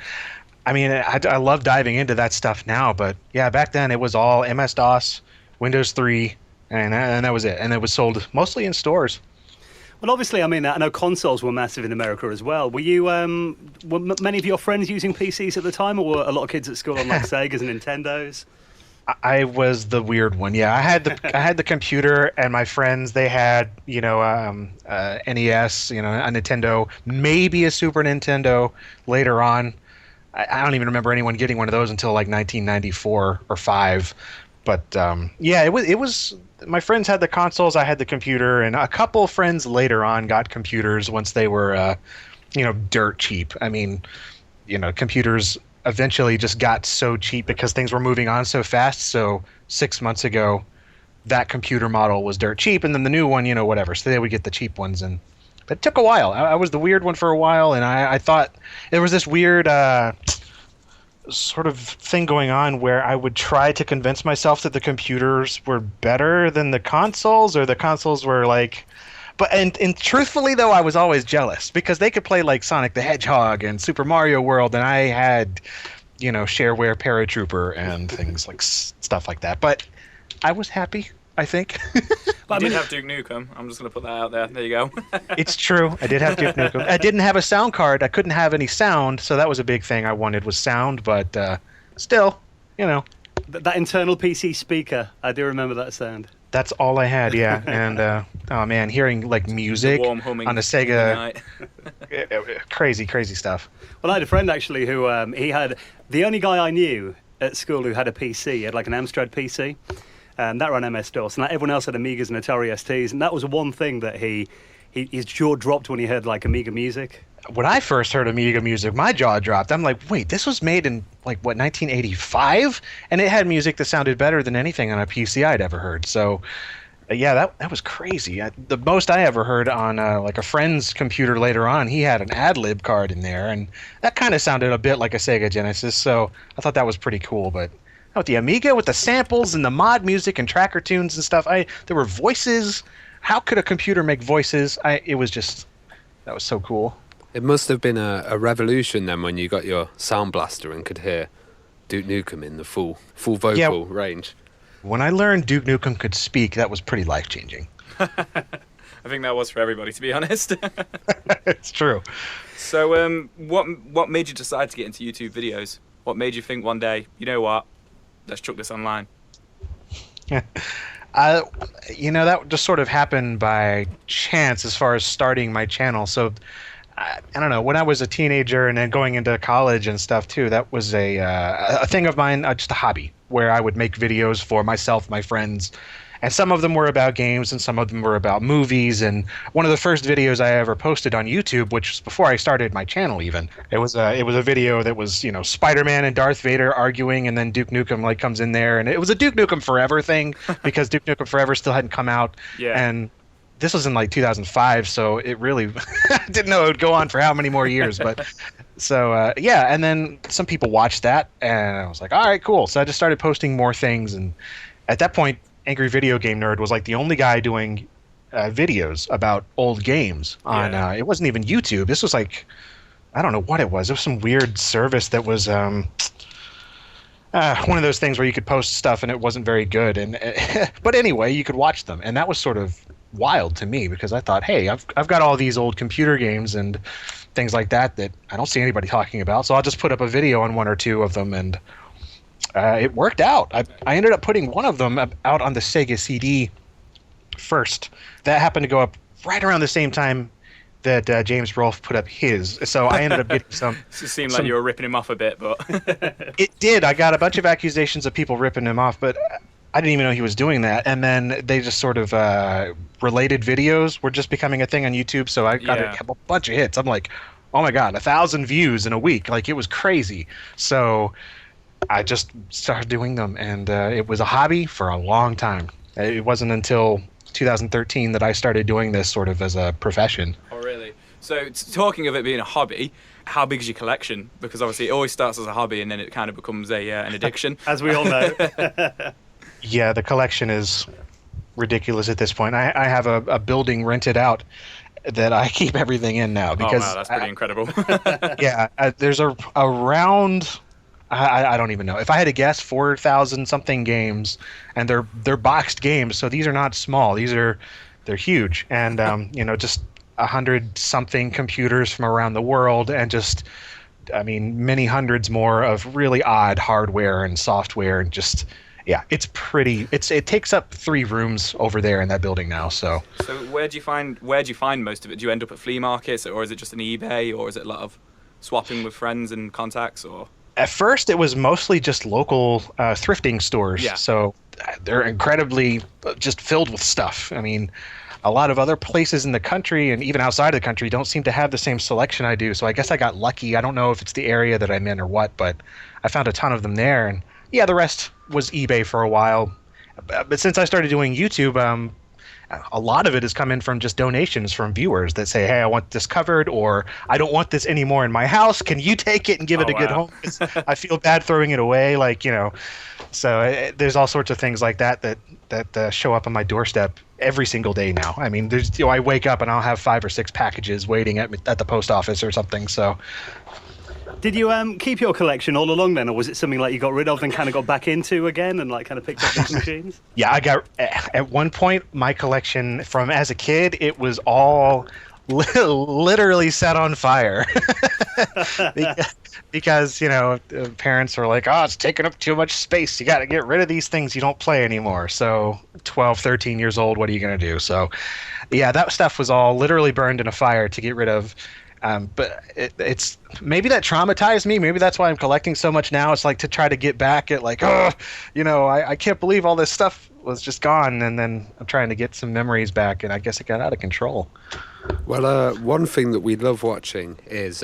I mean, I love diving into that stuff now, but yeah, back then it was all MS-DOS, Windows 3, and that was it. And it was sold mostly in stores.
Well, obviously, I mean, I know consoles were massive in America as well. Were you, were many of your friends using PCs at the time, or were a lot of kids at school on Segas and Nintendos?
I was the weird one. Yeah, I had the computer, and my friends, they had NES, a Nintendo, maybe a Super Nintendo later on. I don't even remember anyone getting one of those until 1994 or 5. But yeah, it was. My friends had the consoles, I had the computer, and a couple friends later on got computers once they were, dirt cheap. I mean, computers eventually just got so cheap because things were moving on so fast. So 6 months ago, that computer model was dirt cheap, and then the new one, whatever. So they would get the cheap ones, but it took a while. I was the weird one for a while, and I thought there was this weird sort of thing going on where I would try to convince myself that the computers were better than the consoles, or the consoles were but truthfully though, I was always jealous because they could play Sonic the Hedgehog and Super Mario World, and I had shareware Paratrooper and things stuff like that. But I was happy, I think.
I did have Duke Nukem. I'm just going to put that out there. There you go.
It's true. I did have Duke Nukem. I didn't have a sound card. I couldn't have any sound, so that was a big thing I wanted was sound, but still, you know.
That internal PC speaker, I do remember that sound.
That's all I had, yeah. And oh man, hearing like music
warm humming
on a Sega, crazy stuff.
Well, I had a friend actually who he had the only guy I knew at school who had a PC. He had like an Amstrad PC, and that ran MS DOS. And everyone else had Amigas and Atari STs, and that was one thing that his jaw dropped when he heard like Amiga music.
When I first heard Amiga music, my jaw dropped. I'm like, wait, this was made in like what 1985, and it had music that sounded better than anything on a PC I'd ever heard. So, yeah, that was crazy. The most I ever heard on like a friend's computer later on, he had an ad-lib card in there, and that kind of sounded a bit like a Sega Genesis. So I thought that was pretty cool. But with the Amiga, with the samples and the mod music and tracker tunes and stuff, there were voices. How could a computer make voices? That was so cool.
It must have been a revolution then when you got your Sound Blaster and could hear Duke Nukem in the full vocal range.
When I learned Duke Nukem could speak, that was pretty life-changing.
I think that was for everybody, to be honest.
It's true.
So what made you decide to get into YouTube videos? What made you think one day, you know what, let's chuck this online?
That just sort of happened by chance as far as starting my channel. So I don't know, when I was a teenager and then going into college and stuff too, that was a thing of mine, just a hobby, where I would make videos for myself, my friends, and some of them were about games and some of them were about movies. And one of the first videos I ever posted on YouTube, which was before I started my channel even, it was a video that was, Spider-Man and Darth Vader arguing, and then Duke Nukem like comes in there, and it was a Duke Nukem Forever thing because Duke Nukem Forever still hadn't come out.
Yeah.
And this was in like 2005, so it really didn't know it would go on for how many more years. But so and then some people watched that, and I was like, all right, cool. So I just started posting more things, and at that point, Angry Video Game Nerd was like the only guy doing videos about old games on. It wasn't even YouTube. This was like, I don't know what it was. It was some weird service that was one of those things where you could post stuff and it wasn't very good. And but anyway, you could watch them, and that was sort of wild to me because I thought, hey, I've got all these old computer games and things like that I don't see anybody talking about, so I'll just put up a video on one or two of them, and it worked out. I ended up putting one of them out on the Sega CD first. That happened to go up right around the same time that James Rolfe put up his, so I ended up getting some.
It seemed like you were ripping him off a bit, but
it did. I got a bunch of accusations of people ripping him off, but I didn't even know he was doing that. And then they just sort of related videos were just becoming a thing on YouTube, so I got a bunch of hits. I'm like, oh my god, 1,000 views in a week. Like, it was crazy. So I just started doing them, and it was a hobby for a long time. It wasn't until 2013 that I started doing this sort of as a profession.
Oh, really? So talking of it being a hobby, how big is your collection? Because obviously it always starts as a hobby and then it kind of becomes an addiction.
As we all know.
Yeah, the collection is ridiculous at this point. I have a building rented out that I keep everything in now because
wow, that's pretty incredible.
There's around I don't even know. If I had to guess, 4,000 something games, and they're boxed games, so these are not small. They're huge, and just 100 something computers from around the world, and just many hundreds more of really odd hardware and software, and just it's pretty. It takes up 3 rooms over there in that building now. So
where do you find most of it? Do you end up at flea markets, or is it just an eBay, or is it a lot of swapping with friends and contacts, or?
At first, it was mostly just local thrifting stores.
Yeah.
So they're incredibly just filled with stuff. A lot of other places in the country and even outside of the country don't seem to have the same selection I do. So I guess I got lucky. I don't know if it's the area that I'm in or what, but I found a ton of them there. And the rest was eBay for a while. But since I started doing YouTube, a lot of it has come in from just donations from viewers that say, hey, I want this covered, or I don't want this anymore in my house. Can you take it and give it a good home? 'Cause I feel bad throwing it away. So there's all sorts of things like that show up on my doorstep every single day now. I wake up and I'll have 5 or 6 packages waiting at the post office or something. So.
Did you keep your collection all along then, or was it something like you got rid of and kind of got back into again and kind of picked up these machines?
Yeah, I got at one point my collection from as a kid. It was all literally set on fire. Because parents were like, oh, it's taking up too much space, you got to get rid of these things, you don't play anymore. So 12, 13 years old, what are you going to do? So yeah, that stuff was all literally burned in a fire to get rid of. But it's maybe that traumatized me. Maybe that's why I'm collecting so much now. It's like to try to get back at like, I can't believe all this stuff was just gone. And then I'm trying to get some memories back, and I guess it got out of control.
Well, one thing that we love watching is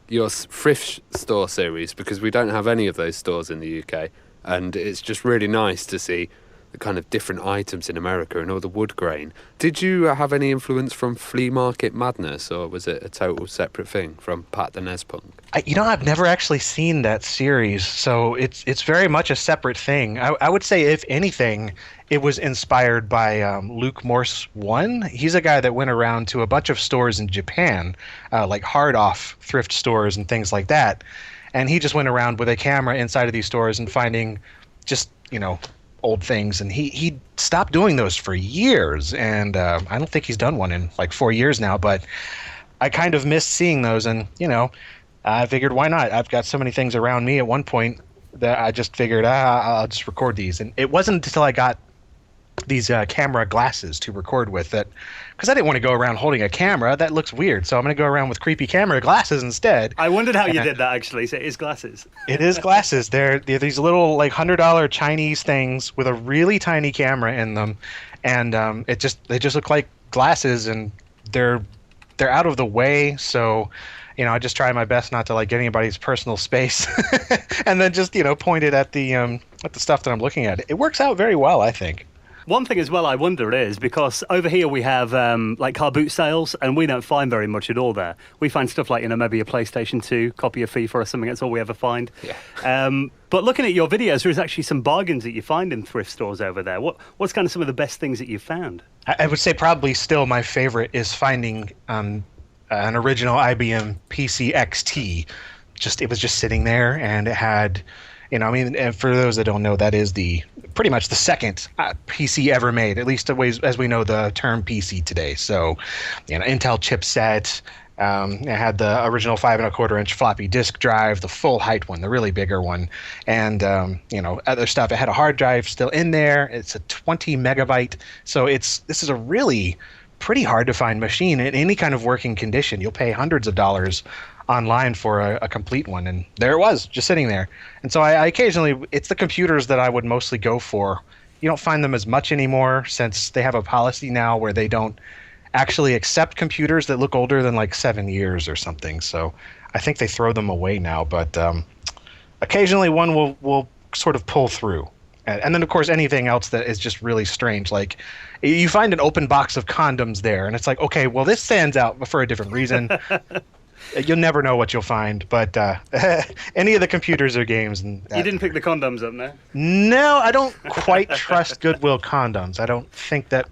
your thrift store series, because we don't have any of those stores in the UK, and it's just really nice to see the kind of different items in America and all the wood grain. Did you have any influence from Flea Market Madness, or was it a total separate thing from Pat the Nespunk?
I've never actually seen that series, so it's very much a separate thing. I would say, if anything, it was inspired by Luke Morse 1. He's a guy that went around to a bunch of stores in Japan, like hard-off thrift stores and things like that, and he just went around with a camera inside of these stores and finding just, old things, and he stopped doing those for years, and I don't think he's done one in like 4 years now, but I kind of missed seeing those, and I figured, why not? I've got so many things around me at one point that I just figured, I'll just record these. And it wasn't until I got these camera glasses to record with that, because I didn't want to go around holding a camera. That looks weird. So I'm going to go around with creepy camera glasses instead.
I wondered how you did that, actually. So it is glasses.
It is glasses. They're these little like $100 Chinese things with a really tiny camera in them. And they just look like glasses, and they're out of the way. So I just try my best not to like get anybody's personal space, and then just point it at the stuff that I'm looking at. It works out very well, I think.
One thing as well I wonder is, because over here we have like car boot sales, and we don't find very much at all there. We find stuff like, maybe a PlayStation 2, copy of FIFA or something. That's all we ever find. Yeah. But looking at your videos, there's actually some bargains that you find in thrift stores over there. What's kind of some of the best things that you've found?
I would say probably still my favorite is finding an original IBM PC XT. It was just sitting there, and it had, and for those that don't know, that is pretty much the second PC ever made, at least as we know the term PC today. So, Intel chipset. It had the original 5 1/4 inch floppy disk drive, the full height one, the really bigger one, and other stuff. It had a hard drive still in there. It's a 20 megabyte. So this is a really pretty hard to find machine in any kind of working condition. You'll pay hundreds of dollars online for a complete one, and there it was, just sitting there. And so I occasionally, it's the computers that I would mostly go for. You don't find them as much anymore, since they have a policy now where they don't actually accept computers that look older than like 7 years or something. So I think they throw them away now, but occasionally one will sort of pull through. And then, of course, anything else that is just really strange. Like, you find an open box of condoms there, and it's like, okay, well, this stands out for a different reason. You'll never know what you'll find, but any of the computers or games. You
didn't pick the condoms up, no?
No, I don't quite trust Goodwill condoms. I don't think that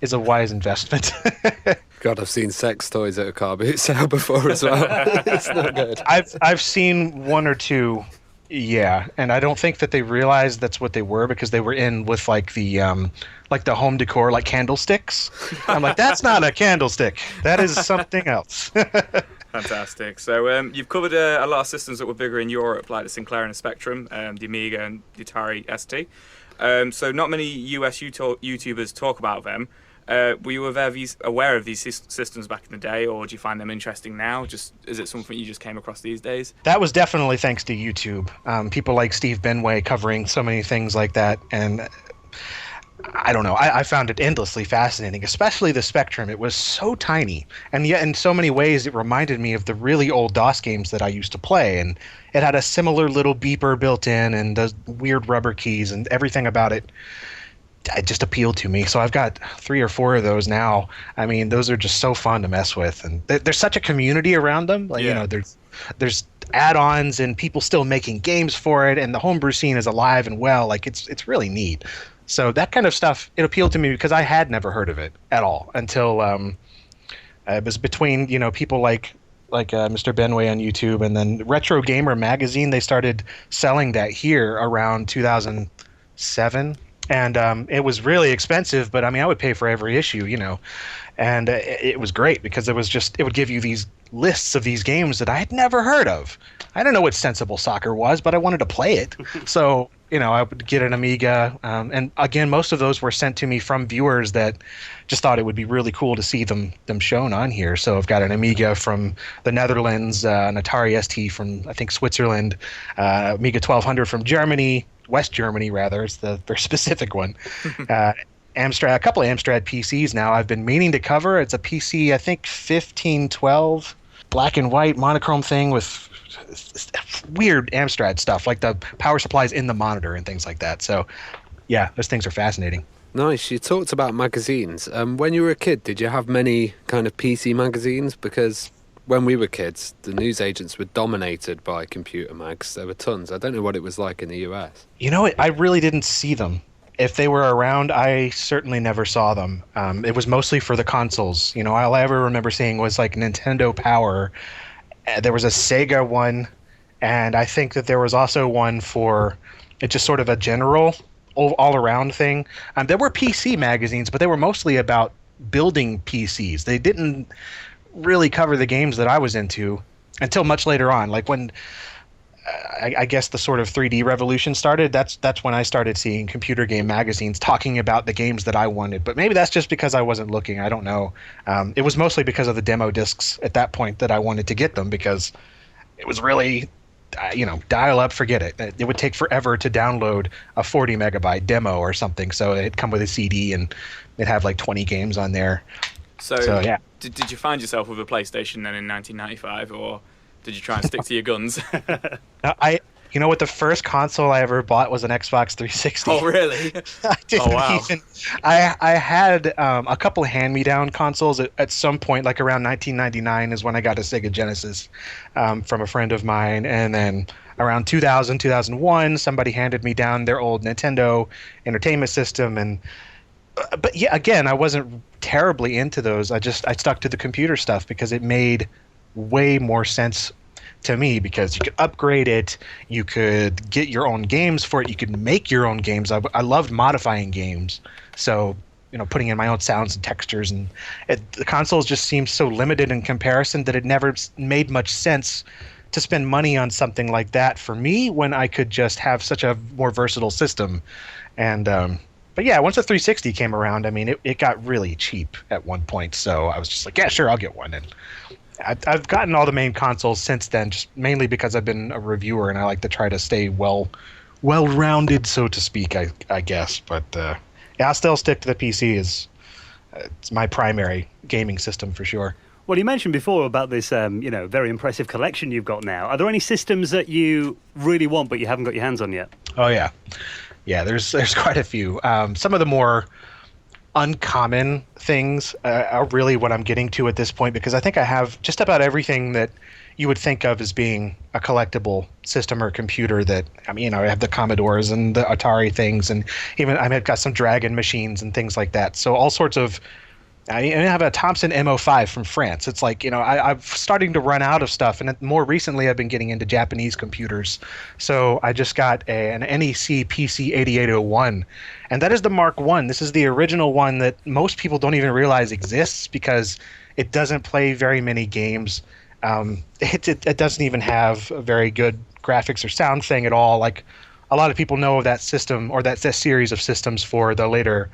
is a wise investment.
God, I've seen sex toys at a car boot sale before as well. It's not good.
I've seen one or two, yeah, and I don't think that they realized that's what they were, because they were in with like the home decor, like candlesticks. I'm like, that's not a candlestick. That is something else.
Fantastic. So you've covered a lot of systems that were bigger in Europe, like the Sinclair and the Spectrum, the Amiga and the Atari ST. So not many US YouTubers talk about them. Were you aware of these systems back in the day, or do you find them interesting now? Is it something you just came across these days?
That was definitely thanks to YouTube. People like Steve Benway covering so many things like that, and I don't know. I found it endlessly fascinating, especially the Spectrum. It was so tiny, and yet in so many ways it reminded me of the really old DOS games that I used to play, and it had a similar little beeper built in, and the weird rubber keys, and everything about it just appealed to me. So I've got 3 or 4 of those now. I mean, those are just so fun to mess with, and there's such a community around them. Like,
yeah.
There's add-ons and people still making games for it, and the homebrew scene is alive and well. Like, it's really neat. So that kind of stuff, it appealed to me because I had never heard of it at all until it was between people like Mr. Benway on YouTube, and then Retro Gamer magazine. They started selling that here around 2007. And it was really expensive, but I mean, I would pay for every issue, and it was great because it would give you these lists of these games that I had never heard of. I don't know what Sensible Soccer was, but I wanted to play it. So, I would get an Amiga. And again, most of those were sent to me from viewers that just thought it would be really cool to see them shown on here. So I've got an Amiga from the Netherlands, an Atari ST from, I think, Switzerland, Amiga 1200 from Germany, West Germany, rather. It's the very specific one. Amstrad, a couple of Amstrad PCs now I've been meaning to cover. It's a PC, I think 1512, black and white monochrome thing with weird Amstrad stuff, like the power supplies in the monitor and things like that. So, yeah, those things are fascinating.
Nice. You talked about magazines. When you were a kid, did you have many kind of PC magazines? Because when we were kids, the newsagents were dominated by computer mags. There were tons. I don't know what it was like in the US.
I really didn't see them. If they were around, I certainly never saw them. It was mostly for the consoles. All I ever remember seeing was like Nintendo Power. There was a Sega one, and I think that there was also one for it's just sort of a general all-around thing. There were PC magazines, but they were mostly about building PCs. They didn't really cover the games that I was into until much later on, like when I guess the sort of 3D revolution started. That's when I started seeing computer game magazines talking about the games that I wanted. But maybe that's just because I wasn't looking. I don't know. It was mostly because of the demo discs at that point that I wanted to get them, because it was really, dial up, forget it. It would take forever to download a 40 megabyte demo or something. So it'd come with a CD and it'd have like 20 games on there.
So yeah. Did you find yourself with a PlayStation then in 1995, or did you try and stick to your guns?
What, the first console I ever bought was an Xbox 360.
Oh, really?
I had a couple of hand-me-down consoles at some point, like around 1999 is when I got a Sega Genesis from a friend of mine. And then around 2000, 2001, somebody handed me down their old Nintendo Entertainment System. But yeah, again, I wasn't terribly into those. I stuck to the computer stuff because it made way more sense to me, because you could upgrade it, you could get your own games for it, you could make your own games. I loved modifying games, so putting in my own sounds and textures, and the consoles just seemed so limited in comparison that it never made much sense to spend money on something like that for me when I could just have such a more versatile system. And but yeah, once the 360 came around, I mean, it got really cheap at one point, so I was just like, yeah, sure, I'll get one. And I've gotten all the main consoles since then, just mainly because I've been a reviewer and I like to try to stay well-rounded, so to speak, I guess. But yeah, I'll still stick to the PC it's my primary gaming system for sure.
Well, you mentioned before about this, very impressive collection you've got now. Are there any systems that you really want but you haven't got your hands on yet?
Oh yeah, There's quite a few. Some of the more uncommon things are really what I'm getting to at this point, because I think I have just about everything that you would think of as being a collectible system or computer. That I have the Commodores and the Atari things, and even I've got some Dragon machines and things like that. So all sorts of. I have a Thomson MO5 from France. It's like, I'm starting to run out of stuff. And more recently, I've been getting into Japanese computers. So I just got an NEC PC8801. And that is the Mark I. This is the original one that most people don't even realize exists, because it doesn't play very many games. It doesn't even have a very good graphics or sound thing at all. Like, a lot of people know of that system, or that series of systems for the later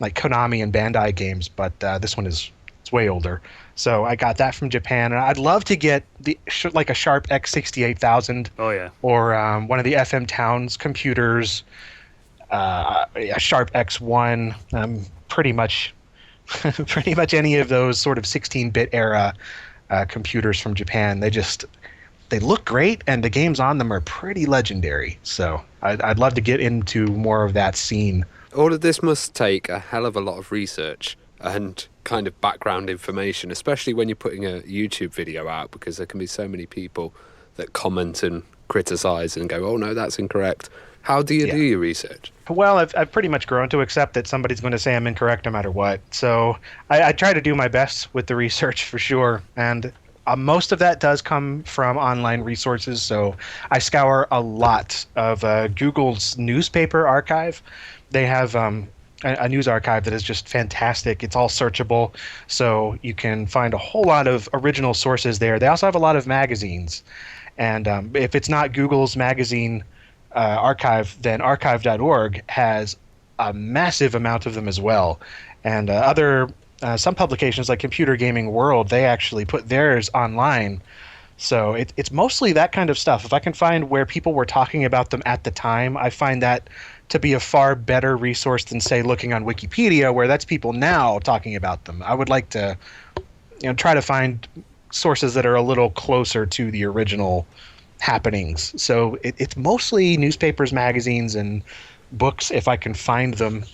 like Konami and Bandai games, but this one it's way older. So I got that from Japan, and I'd love to get like a Sharp X68000. Oh yeah. Or one of the FM Towns computers, a Sharp X1. Pretty much any of those sort of 16-bit era computers from Japan. They look great, and the games on them are pretty legendary. So I'd love to get into more of that scene.
All of this must take a hell of a lot of research and kind of background information, especially when you're putting a YouTube video out, because there can be so many people that comment and criticize and go, oh no, that's incorrect. How do you do your research?
Well, I've pretty much grown to accept that somebody's going to say I'm incorrect no matter what. So I try to do my best with the research for sure. And Most of that does come from online resources. So I scour a lot of Google's newspaper archive. They have a news archive that is just fantastic. It's all searchable, so you can find a whole lot of original sources there. They also have a lot of magazines. And if it's not Google's magazine archive, then archive.org has a massive amount of them as well. And some publications like Computer Gaming World, they actually put theirs online. So it's mostly that kind of stuff. If I can find where people were talking about them at the time, I find that to be a far better resource than, say, looking on Wikipedia, where that's people now talking about them. I would like to try to find sources that are a little closer to the original happenings. So it's mostly newspapers, magazines, and books if I can find them.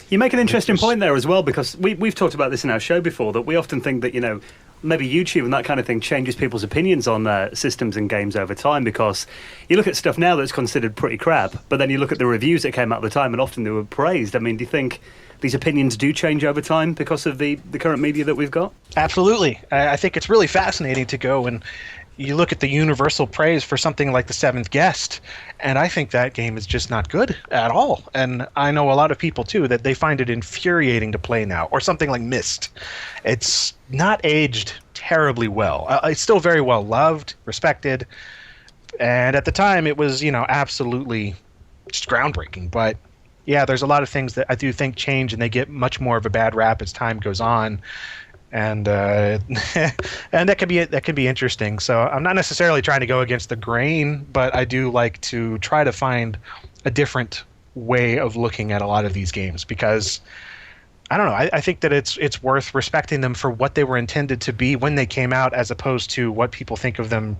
You make an interesting point there as well, because we've talked about this in our show before, that we often think that, maybe YouTube and that kind of thing changes people's opinions on systems and games over time, because you look at stuff now that's considered pretty crap, but then you look at the reviews that came out at the time and often they were praised. I mean, do you think these opinions do change over time because of the current media that we've got?
Absolutely. I think it's really fascinating to go and you look at the universal praise for something like The Seventh Guest, and I think that game is just not good at all. And I know a lot of people, too, that they find it infuriating to play now. Or something like Myst. It's not aged terribly well. It's still very well loved, respected, and at the time it was, absolutely just groundbreaking. But yeah, there's a lot of things that I do think change, and they get much more of a bad rap as time goes on. And and that can be interesting. So I'm not necessarily trying to go against the grain, but I do like to try to find a different way of looking at a lot of these games, because I don't know. I think that it's worth respecting them for what they were intended to be when they came out, as opposed to what people think of them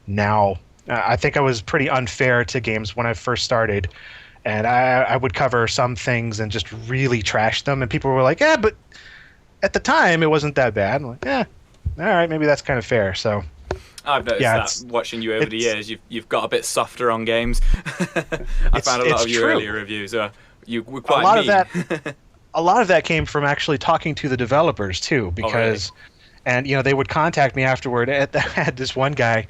now. I think I was pretty unfair to games when I first started, and I would cover some things and just really trash them, and people were like, "Yeah, but at the time it wasn't that bad." I'm like, "Yeah, all right, maybe that's kind of fair." So
I've noticed that watching you over the years, you've got a bit softer on games. I found a lot of your earlier reviews you were quite mean.
A lot of that came from actually talking to the developers too, because, and they would contact me afterward. I had this one guy,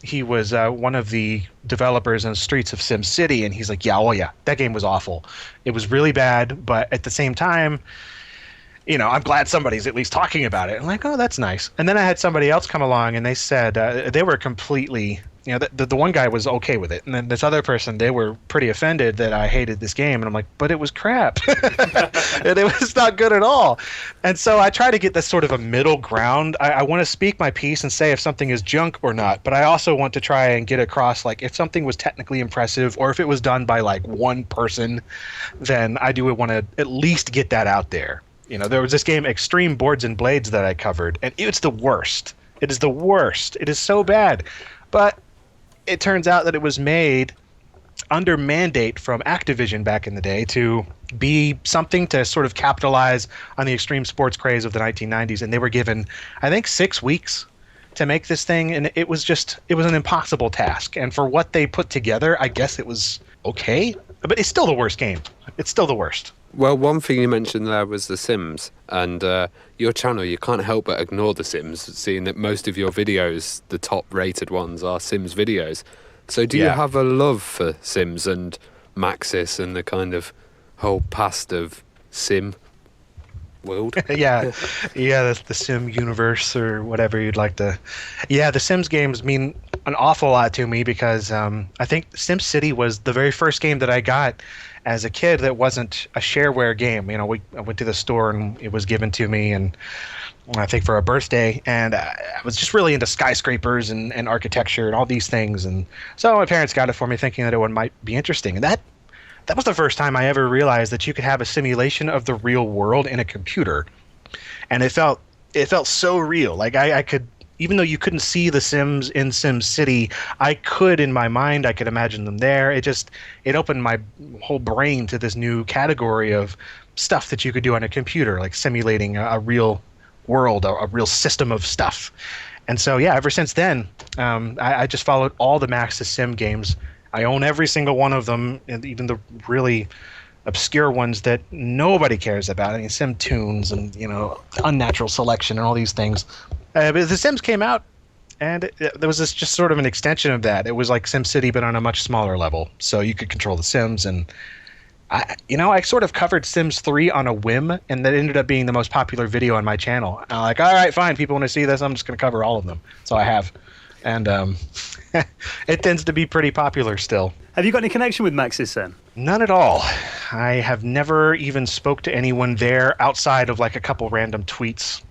he was one of the developers in Streets of Sim City, and he's like, yeah, that game was awful. It was really bad, but at the same time, I'm glad somebody's at least talking about it. I'm like, oh, that's nice. And then I had somebody else come along, and they said they were completely, the one guy was okay with it. And then this other person, they were pretty offended that I hated this game. And I'm like, but it was crap. And it was not good at all. And so I try to get this sort of a middle ground. I want to speak my piece and say if something is junk or not. But I also want to try and get across, like, if something was technically impressive or if it was done by, like, one person, then I do want to at least get that out there. There was this game, Extreme Boards and Blades, that I covered, and it's the worst. It is the worst. It is so bad. But it turns out that it was made under mandate from Activision back in the day to be something to sort of capitalize on the extreme sports craze of the 1990s, and they were given, I think, 6 weeks to make this thing, and it was an impossible task. And for what they put together, I guess it was okay, but it's still the worst game. It's still the worst.
Well, one thing you mentioned there was The Sims, and your channel, you can't help but ignore The Sims, seeing that most of your videos, the top-rated ones, are Sims videos. So do you have a love for Sims and Maxis and the kind of whole past of Sim world?
Yeah, that's the Sim universe or whatever you'd like to... Yeah, the Sims games mean an awful lot to me because I think SimCity was the very first game that I got as a kid that wasn't a shareware game. I went to the store and it was given to me, and I think for a birthday, and I was just really into skyscrapers and architecture and all these things, and so my parents got it for me thinking that it might be interesting. And that was the first time I ever realized that you could have a simulation of the real world in a computer, and it felt so real. Like I could, even though you couldn't see the Sims in SimCity, I could, in my mind, I could imagine them there. It opened my whole brain to this new category of stuff that you could do on a computer, like simulating a real world, a real system of stuff. And so, yeah, ever since then, I just followed all the Maxis Sim games. I own every single one of them, and even the really obscure ones that nobody cares about. I mean, sim tunes and, unnatural selection and all these things. But The Sims came out, and there was this just sort of an extension of that. It was like SimCity, but on a much smaller level. So you could control the Sims, and I sort of covered Sims 3 on a whim, and that ended up being the most popular video on my channel. And I'm like, all right, fine, people want to see this, I'm just going to cover all of them. So I have. And it tends to be pretty popular still.
Have you got any connection with Maxis then?
None at all. I have never even spoke to anyone there outside of like a couple random tweets.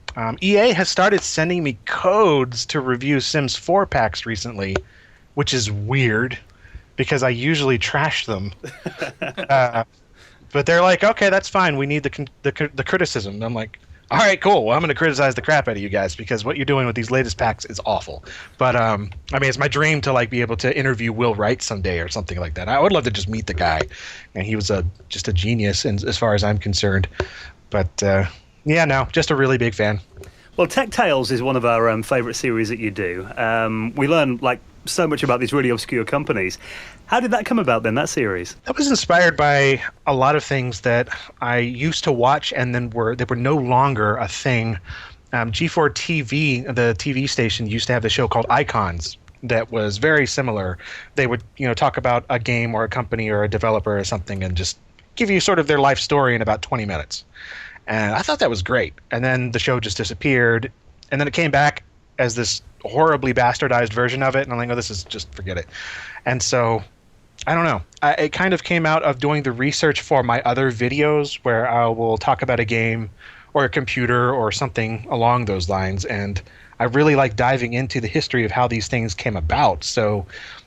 EA has started sending me codes to review Sims 4 packs recently, which is weird because I usually trash them. But they're like, okay, that's fine. We need the criticism. And I'm like, all right, cool. Well, I'm going to criticize the crap out of you guys because what you're doing with these latest packs is awful. But I mean, it's my dream to like be able to interview Will Wright someday or something like that. I would love to just meet the guy, and he was just a genius, as far as I'm concerned. But yeah, no, just a really big fan.
Well, Tech Tales is one of our favourite series that you do. We learn like so much about these really obscure companies. How did that come about then, that series?
That was inspired by a lot of things that I used to watch and then they were no longer a thing. G4 TV, the TV station, used to have a show called Icons that was very similar. They would, talk about a game or a company or a developer or something and just give you sort of their life story in about 20 minutes. And I thought that was great. And then the show just disappeared. And then it came back as this horribly bastardized version of it. And I'm like, oh, this is just, forget it. And so, I don't know. It kind of came out of doing the research for my other videos where I will talk about a game or a computer or something along those lines. And I really like diving into the history of how these things came about. So,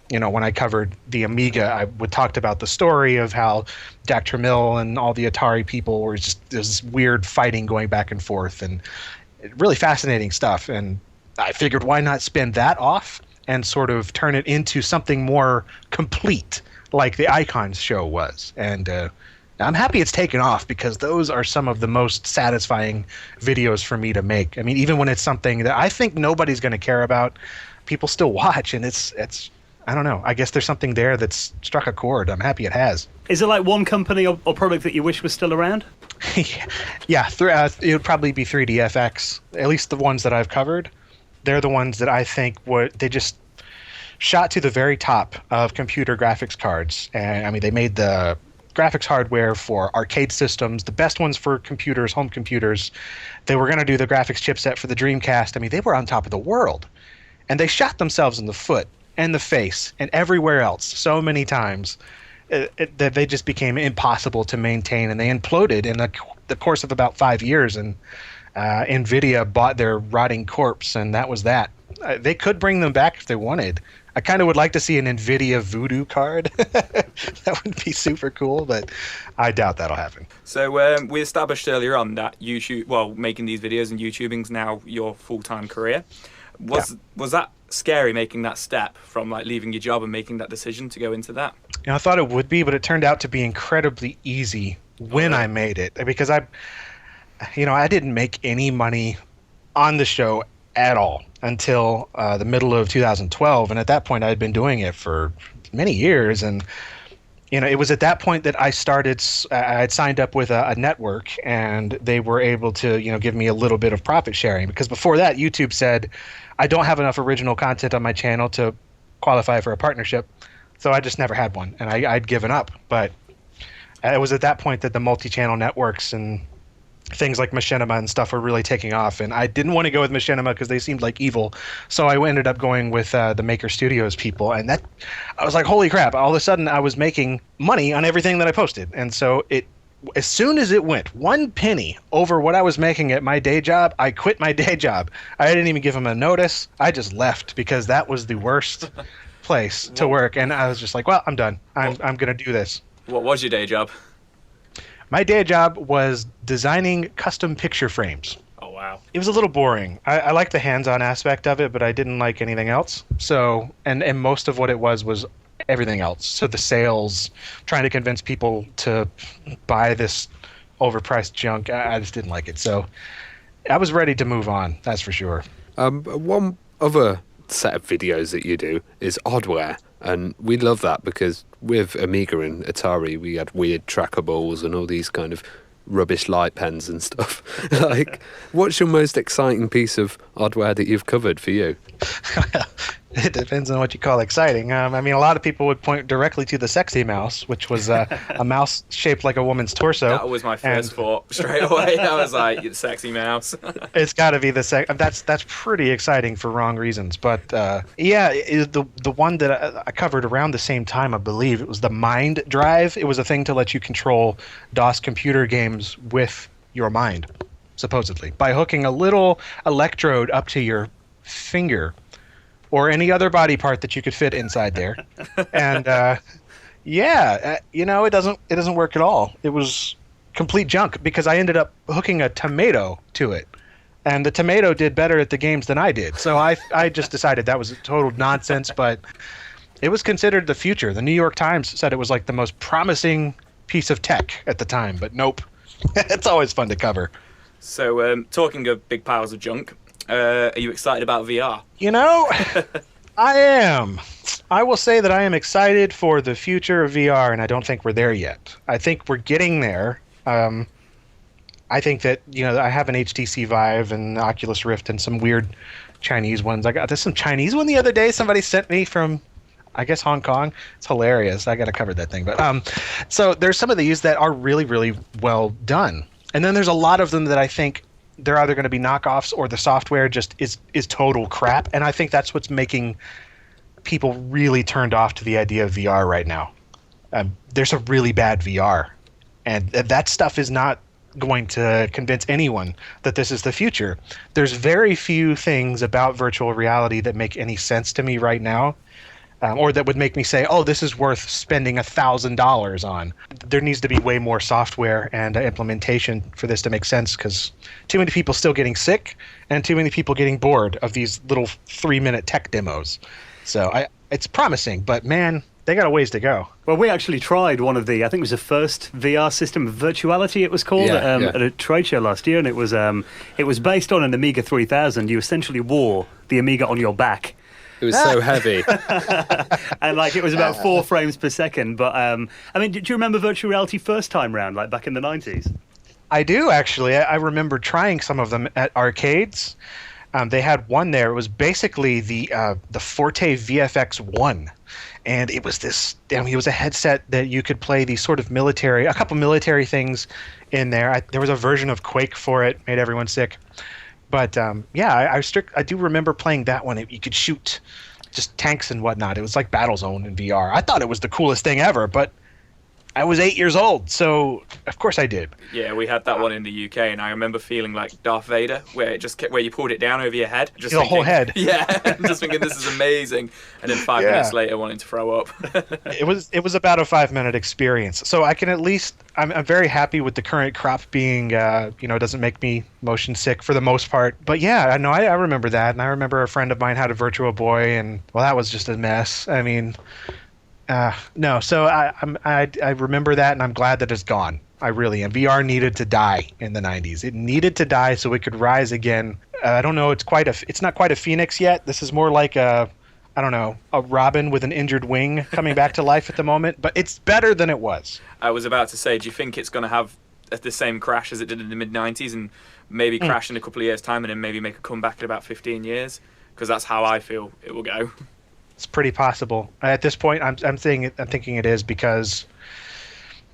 when I covered the Amiga, I would talk about the story of how Dak Tramiel and all the Atari people were just this weird fighting going back and forth, and really fascinating stuff. And I figured, why not spin that off and sort of turn it into something more complete, like the Icons show was. And I'm happy it's taken off because those are some of the most satisfying videos for me to make. I mean, even when it's something that I think nobody's going to care about, people still watch, and it's I don't know. I guess there's something there that's struck a chord. I'm happy it has.
Is it like one company or product that you wish was still around?
Yeah, it would probably be 3DFX. At least the ones that I've covered. They're the ones that I think they just shot to the very top of computer graphics cards. And I mean, they made the graphics hardware for arcade systems, the best ones for computers, home computers. They were going to do the graphics chipset for the Dreamcast. I mean, they were on top of the world. And they shot themselves in the foot and the face and everywhere else so many times that they just became impossible to maintain. And they imploded in the course of about 5 years. And NVIDIA bought their rotting corpse, and that was that. They could bring them back if they wanted. I kind of would like to see an NVIDIA Voodoo card. That would be super cool, but I doubt that'll happen.
So we established earlier on that making these videos and YouTubing is now your full-time career. Was that scary, making that step from like leaving your job and making that decision to go into that?
I thought it would be, but it turned out to be incredibly easy when I made it, because I didn't make any money on the show at all until the middle of 2012. And at that point, I had been doing it for many years. And, it was at that point that I had signed up with a network, and they were able to, give me a little bit of profit sharing. Because before that, YouTube said, I don't have enough original content on my channel to qualify for a partnership. So I just never had one, and I'd given up. But it was at that point that the multi-channel networks and things like Machinima and stuff were really taking off, and I didn't want to go with Machinima because they seemed like evil, so I ended up going with the Maker Studios people, and that I was like, holy crap, all of a sudden I was making money on everything that I posted. And so as soon as it went 1 penny over what I was making at my day job, I quit my day job. I didn't even give them a notice. I just left because that was the worst place to work, and I was just like, well, I'm done. I'm going to do this.
What was your day job?
My day job was designing custom picture frames.
Oh, wow.
It was a little boring. I liked the hands-on aspect of it, but I didn't like anything else. So, and most of what it was everything else. So the sales, trying to convince people to buy this overpriced junk, I just didn't like it. So I was ready to move on, that's for sure.
One other set of videos that you do is Oddware. And we love that because with Amiga and Atari, we had weird tracker balls and all these kind of rubbish light pens and stuff. Like, what's your most exciting piece of hardware that you've covered for you?
It depends on what you call exciting. I mean, a lot of people would point directly to the Sexy Mouse, which was a mouse shaped like a woman's torso.
That was my first thought straight away. I was like, "It's Sexy Mouse."
It's got to be the That's pretty exciting for wrong reasons. But the one that I covered around the same time, I believe it was the Mind Drive. It was a thing to let you control DOS computer games with your mind, supposedly, by hooking a little electrode up to your finger or any other body part that you could fit inside there. And it doesn't work at all. It was complete junk because I ended up hooking a tomato to it. And the tomato did better at the games than I did. So I just decided that was total nonsense, but it was considered the future. The New York Times said it was like the most promising piece of tech at the time, but nope. It's always fun to cover.
So talking of big piles of junk, are you excited about VR?
I am. I will say that I am excited for the future of VR, and I don't think we're there yet. I think we're getting there. I think that, I have an HTC Vive and Oculus Rift and some weird Chinese ones. I got some Chinese one the other day somebody sent me from, I guess, Hong Kong. It's hilarious. I got to cover that thing. But so there's some of these that are really, really well done. And then there's a lot of them that I think they're either going to be knockoffs or the software just is total crap. And I think that's what's making people really turned off to the idea of VR right now. There's a really bad VR. And that stuff is not going to convince anyone that this is the future. There's very few things about virtual reality that make any sense to me right now. Or that would make me say, oh, this is worth spending $1,000 on. There needs to be way more software and implementation for this to make sense because too many people still getting sick and too many people getting bored of these little 3-minute tech demos. So it's promising, but man, they got a ways to go.
Well, we actually tried one of I think it was the first VR system, Virtuality it was called, at a trade show last year, and it was based on an Amiga 3000. You essentially wore the Amiga on your back.
It was so heavy.
And it was about 4 frames per second. But do you remember virtual reality first time round, like back in the 90s?
I do, actually. I remember trying some of them at arcades. They had one there. It was basically the Forte VFX 1. And it was it was a headset that you could play these sort of a couple military things in there. There was a version of Quake for it, made everyone sick. But I do remember playing that one. You could shoot just tanks and whatnot. It was like Battlezone in VR. I thought it was the coolest thing ever, but I was 8 years old, so of course I did.
Yeah, we had that one in the UK, and I remember feeling like Darth Vader, where you pulled it down over your head. Just
the whole head.
Yeah, just thinking this is amazing, and then 5 minutes later wanting to throw up.
It was about a 5-minute experience, so I can at least. I'm very happy with the current crop being, doesn't make me motion sick for the most part. But yeah, I know I remember that, and I remember a friend of mine had a Virtual Boy, and well, that was just a mess. I mean. No, so I remember that, and I'm glad that it's gone. I really am. VR needed to die in the 90s. It needed to die so it could rise again. I don't know. It's not quite a phoenix yet. This is more like a robin with an injured wing coming back to life at the moment. But it's better than it was.
I was about to say, do you think it's going to have the same crash as it did in the mid 90s, and maybe crash in a couple of years' time, and then maybe make a comeback in about 15 years? Because that's how I feel it will go.
It's pretty possible. At this point, I'm thinking it is because,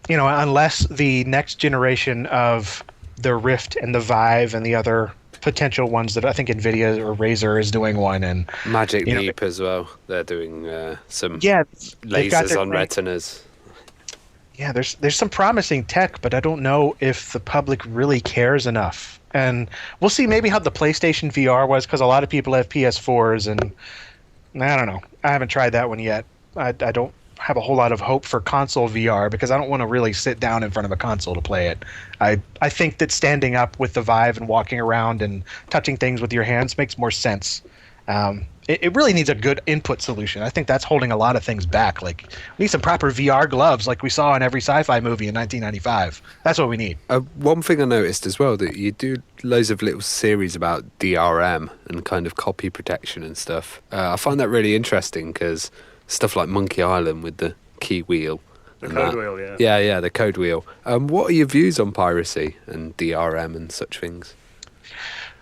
unless the next generation of the Rift and the Vive and the other potential ones that I think NVIDIA or Razer is doing one, and
Magic Leap as well. They're doing some
lasers
on retinas.
Yeah, there's some promising tech, but I don't know if the public really cares enough. And we'll see maybe how the PlayStation VR was, because a lot of people have PS4s, and I don't know. I haven't tried that one yet. I don't have a whole lot of hope for console VR because I don't want to really sit down in front of a console to play it. I think that standing up with the Vive and walking around and touching things with your hands makes more sense. It really needs a good input solution. I think that's holding a lot of things back. Like, we need some proper VR gloves like we saw in every sci-fi movie in 1995. That's what we need.
One thing I noticed as well, that you do loads of little series about DRM and kind of copy protection and stuff. I find that really interesting because stuff like Monkey Island with the key wheel.
The code wheel, yeah.
Yeah, the code wheel. What are your views on piracy and DRM and such things?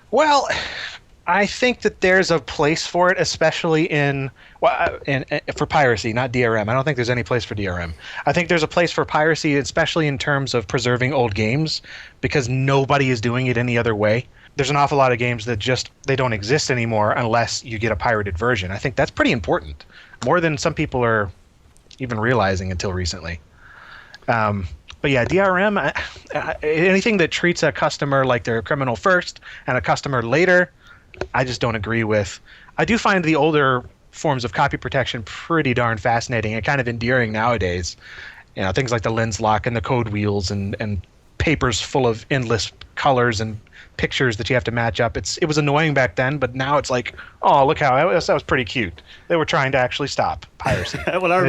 Well, I think that there's a place for it, especially for piracy, not DRM. I don't think there's any place for DRM. I think there's a place for piracy, especially in terms of preserving old games, because nobody is doing it any other way. There's an awful lot of games that they don't exist anymore unless you get a pirated version. I think that's pretty important, more than some people are even realizing until recently. But yeah, DRM, anything that treats a customer like they're a criminal first and a customer later, I just don't agree with. I do find the older forms of copy protection pretty darn fascinating and kind of endearing nowadays. You know, things like the lens lock and the code wheels and papers full of endless colors and pictures that you have to match up. It was annoying back then, but now it's like, oh, look how that was pretty cute. They were trying to actually stop piracy.
Well, I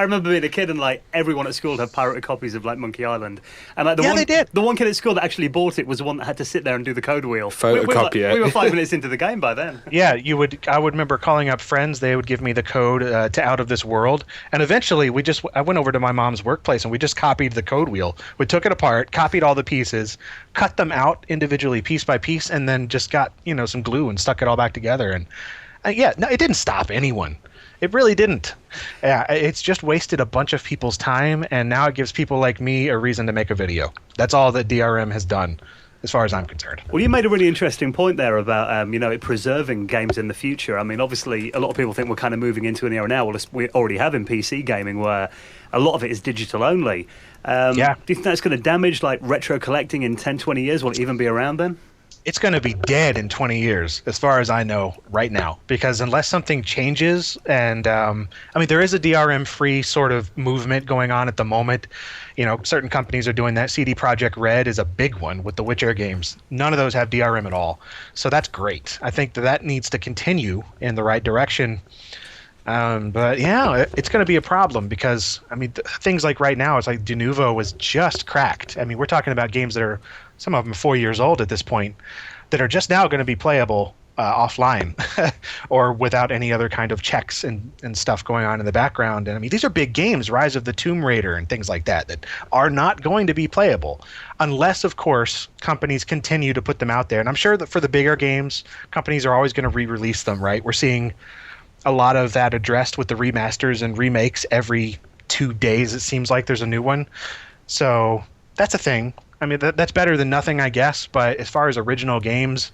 remember being a kid and like everyone at school had pirated copies of like Monkey Island, and like
they did.
The one kid at school that actually bought it was the one that had to sit there and do the code wheel.
Photocopy it.
We were 5 minutes into the game by then.
Yeah, I would remember calling up friends. They would give me the code to Out of This World, and eventually I went over to my mom's workplace and we just copied the code wheel. We took it apart, copied all the pieces, cut them out individually, piece by piece, and then just got some glue and stuck it all back together. And no, it didn't stop anyone. It really didn't. Yeah, it's just wasted a bunch of people's time, and now it gives people like me a reason to make a video. That's all that DRM has done, as far as I'm concerned.
Well, you made a really interesting point there about it preserving games in the future. I mean, obviously, a lot of people think we're kind of moving into an era now. Well, we already have in PC gaming where a lot of it is digital only. Do you think that's going to damage like retro collecting in 10, 20 years? Will it even be around then?
It's going to be dead in 20 years, as far as I know right now, because unless something changes, and there is a DRM-free sort of movement going on at the moment. Certain companies are doing that. CD Projekt Red is a big one with the Witcher games. None of those have DRM at all, so that's great. I think that needs to continue in the right direction. But yeah, it's going to be a problem because things like right now, it's like Denuvo was just cracked. We're talking about games that are some of them 4 years old at this point that are just now going to be playable offline or without any other kind of checks and stuff going on in the background. And these are big games, Rise of the Tomb Raider and things like that are not going to be playable unless, of course, companies continue to put them out there. And I'm sure that for the bigger games, companies are always going to re-release them, right? We're seeing a lot of that addressed with the remasters and remakes. Every 2 days, it seems like there's a new one. So that's a thing. That's better than nothing, I guess. But as far as original games,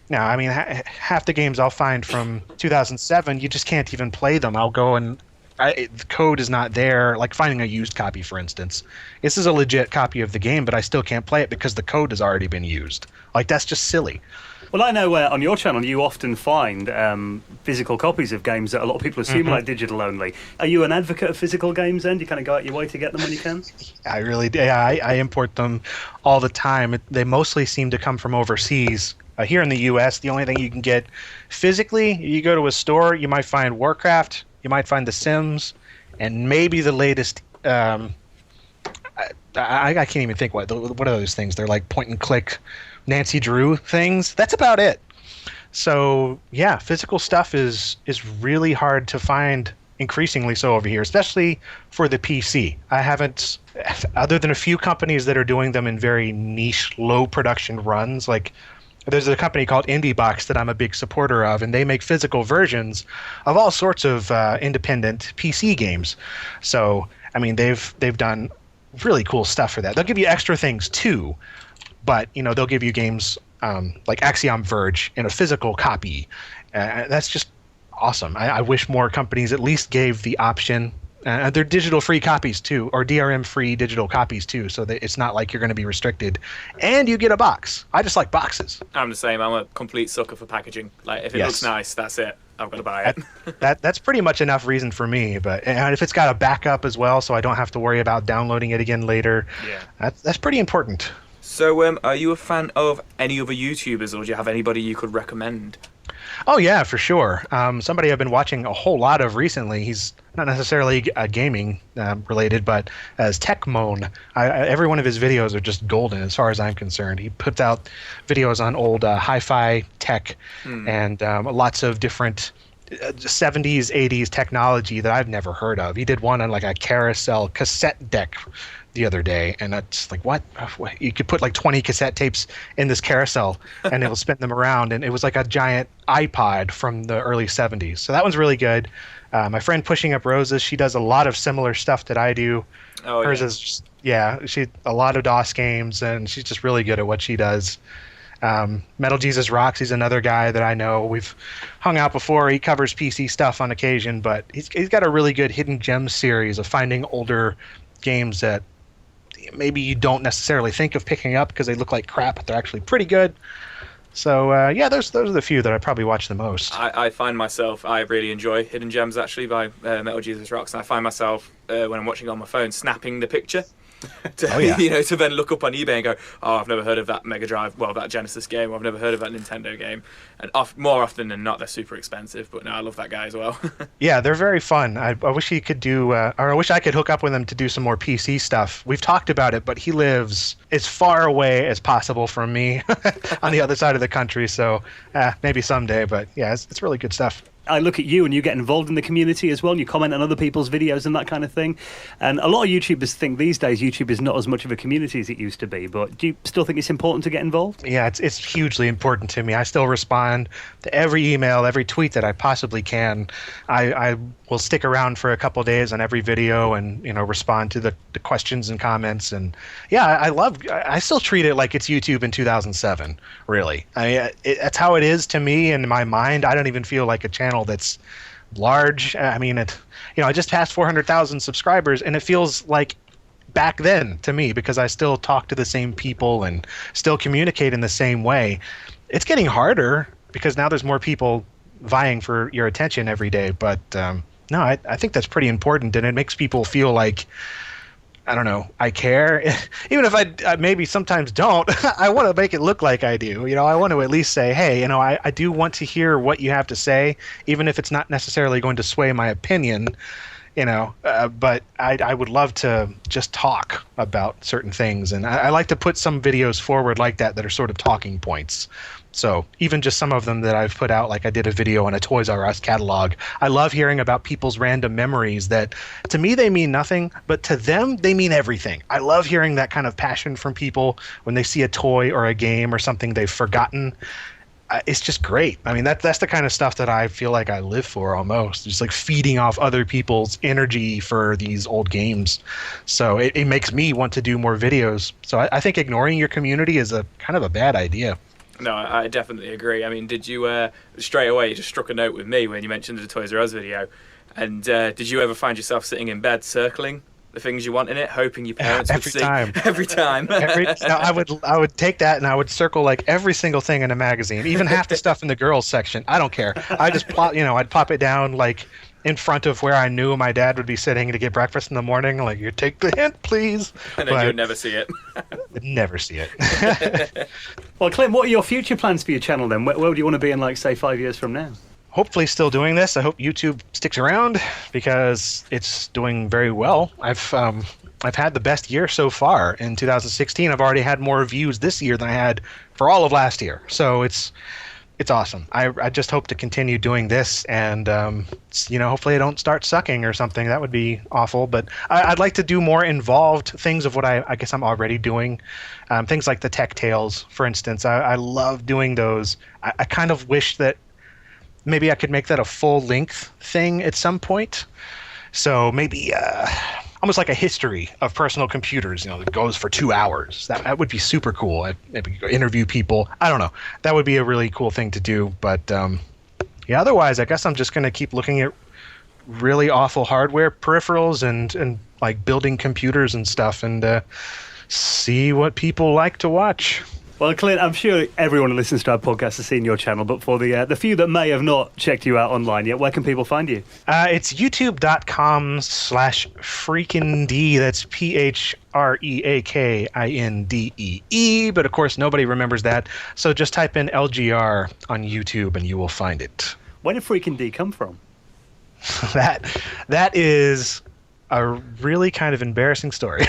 no, half the games I'll find from 2007, you just can't even play them. I'll go and the code is not there. Like finding a used copy, for instance. This is a legit copy of the game, but I still can't play it because the code has already been used. Like, that's just silly.
Well, I know on your channel you often find physical copies of games that a lot of people assume like digital only. Are you an advocate of physical games then? Do you kind of go out your way to get them when you can?
I really do. Yeah, I import them all the time. They mostly seem to come from overseas. Here in the U.S., the only thing you can get physically, you go to a store, you might find Warcraft, you might find The Sims, and maybe the latest... I can't even think what are those things? They're like point-and-click Nancy Drew things. That's about it. So yeah, physical stuff is really hard to find, increasingly so over here, especially for the PC. I haven't, other than a few companies that are doing them in very niche, low production runs. Like there's a company called IndieBox that I'm a big supporter of, and they make physical versions of all sorts of independent PC games. So they've done really cool stuff for that. They'll give you extra things too. But, they'll give you games like Axiom Verge in a physical copy. That's just awesome. I wish more companies at least gave the option. They're digital-free copies, too, or DRM-free digital copies, too, so that it's not like you're going to be restricted. And you get a box. I just like boxes.
I'm the same. I'm a complete sucker for packaging. Like, if it looks nice, that's it. I've got to buy it.
That's pretty much enough reason for me. And if it's got a backup as well, so I don't have to worry about downloading it again later, that's pretty important.
So, are you a fan of any other YouTubers, or do you have anybody you could recommend?
Oh, yeah, for sure. Somebody I've been watching a whole lot of recently. He's not necessarily gaming related, but as Techmoan. Every one of his videos are just golden as far as I'm concerned. He puts out videos on old hi-fi tech and lots of different 70s, 80s technology that I've never heard of. He did one on like a carousel cassette deck the other day, and it's like, what? You could put like 20 cassette tapes in this carousel and it'll spin them around, and it was like a giant iPod from the early 70s. So that one's really good. My friend Pushing Up Roses, she does a lot of similar stuff that I do.
Oh,
Hers
yeah.
is just, she a lot of DOS games, and she's just really good at what she does. Metal Jesus Rocks, he's another guy that I know. We've hung out before. He covers PC stuff on occasion, but he's got a really good hidden gems series of finding older games that maybe you don't necessarily think of picking up because they look like crap, but they're actually pretty good. So those are the few that I probably watch the most.
I find myself, I really enjoy Hidden Gems actually by Metal Jesus Rocks, and I find myself when I'm watching on my phone snapping the picture to to then look up on eBay and go, oh, I've never heard of that Mega Drive, that Genesis game, or I've never heard of that Nintendo game. And more often than not, they're super expensive, but no, I love that guy as well.
Yeah, they're very fun. I wish he could do, or I wish I could hook up with him to do some more PC stuff. We've talked about it, but he lives as far away as possible from me on the other side of the country. So maybe someday, but yeah, it's really good stuff.
I look at you and you get involved in the community as well, and you comment on other people's videos and that kind of thing. And a lot of YouTubers think these days YouTube is not as much of a community as it used to be, but do you still think it's important to get involved?
Yeah, it's hugely important to me. I still respond to every email, every tweet that I possibly can. I will stick around for a couple of days on every video and respond to the questions and comments. And yeah, I still treat it like it's YouTube in 2007, really. That's how it is to me in my mind. I don't even feel like a channel that's large. I mean, I just passed 400,000 subscribers, and it feels like back then to me because I still talk to the same people and still communicate in the same way. It's getting harder because now there's more people vying for your attention every day. But no, I think that's pretty important, and it makes people feel like, I don't know, I care. Even if I maybe sometimes don't, I want to make it look like I do. I want to at least say, hey, I do want to hear what you have to say, even if it's not necessarily going to sway my opinion, but I would love to just talk about certain things. And I like to put some videos forward like that are sort of talking points. So even just some of them that I've put out, like I did a video on a Toys R Us catalog. I love hearing about people's random memories that to me they mean nothing, but to them they mean everything. I love hearing that kind of passion from people when they see a toy or a game or something they've forgotten. It's just great. I mean, that's the kind of stuff that I feel like I live for almost. Just like feeding off other people's energy for these old games. So it makes me want to do more videos. So I think ignoring your community is a kind of a bad idea.
No, I definitely agree. I mean, did you straight away you just struck a note with me when you mentioned the Toys R Us video, and did you ever find yourself sitting in bed circling the things you want in it, hoping your parents would see? Every time.
I would take that and I would circle like every single thing in a magazine, even half the stuff in the girls section. I don't care. I just I'd pop it down like in front of where I knew my dad would be sitting to get breakfast in the morning. Like, you take the hint, please.
And then you would never see it.
Never see it.
Well, Clint, what are your future plans for your channel then? Where do you want to be in, like, say, 5 years from now?
Hopefully still doing this. I hope YouTube sticks around because it's doing very well. I've had the best year so far in 2016. I've already had more views this year than I had for all of last year. So it's awesome. I just hope to continue doing this, and hopefully I don't start sucking or something. That would be awful. But I'd like to do more involved things of what I guess I'm already doing. Things like the Tech Tales, for instance. I love doing those. I kind of wish that maybe I could make that a full-length thing at some point. So maybe almost like a history of personal computers, that goes for 2 hours. That would be super cool. I'd maybe go interview people. I don't know. That would be a really cool thing to do. But otherwise, I guess I'm just going to keep looking at really awful hardware peripherals and like building computers and stuff and see what people like to watch.
Well, Clint, I'm sure everyone who listens to our podcast has seen your channel, but for the few that may have not checked you out online yet, where can people find you?
It's youtube.com/freakindee. That's PHREAKINDEE. But of course, nobody remembers that. So just type in LGR on YouTube and you will find it.
Where did Freakin' D come from?
That is a really kind of embarrassing story.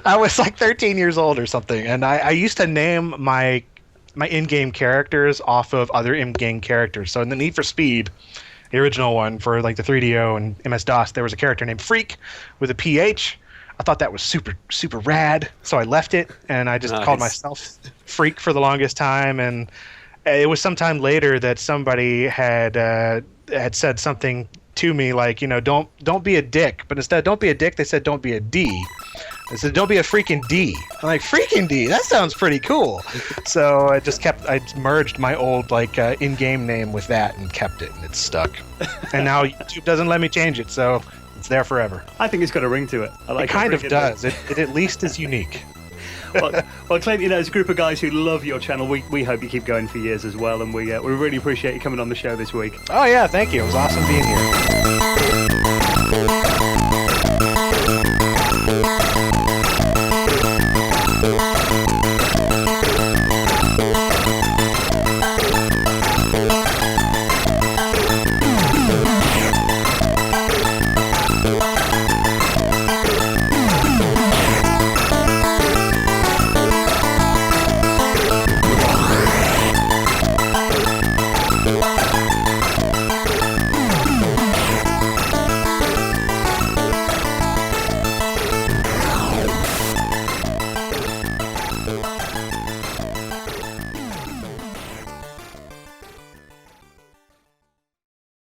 I was like 13 years old or something, and I used to name my my in-game characters off of other in-game characters. So in the Need for Speed, the original one for like the 3DO and MS-DOS, there was a character named Freak with a PH. I thought that was super, super rad, so I left it, and I just called myself Freak for the longest time. And it was sometime later that somebody had said something to me like, don't be a dick. But instead of don't be a dick, they said don't be a D. They said don't be a freaking D. I'm like, freaking D? That sounds pretty cool. So I merged my old in-game name with that and kept it, and it's stuck. And now YouTube doesn't let me change it, so it's there forever.
I think it's got a ring to it.
It kind of does. It at least is unique.
Well, Clint, as a group of guys who love your channel, we hope you keep going for years as well, and we really appreciate you coming on the show this week.
Oh yeah, thank you. It was awesome being here.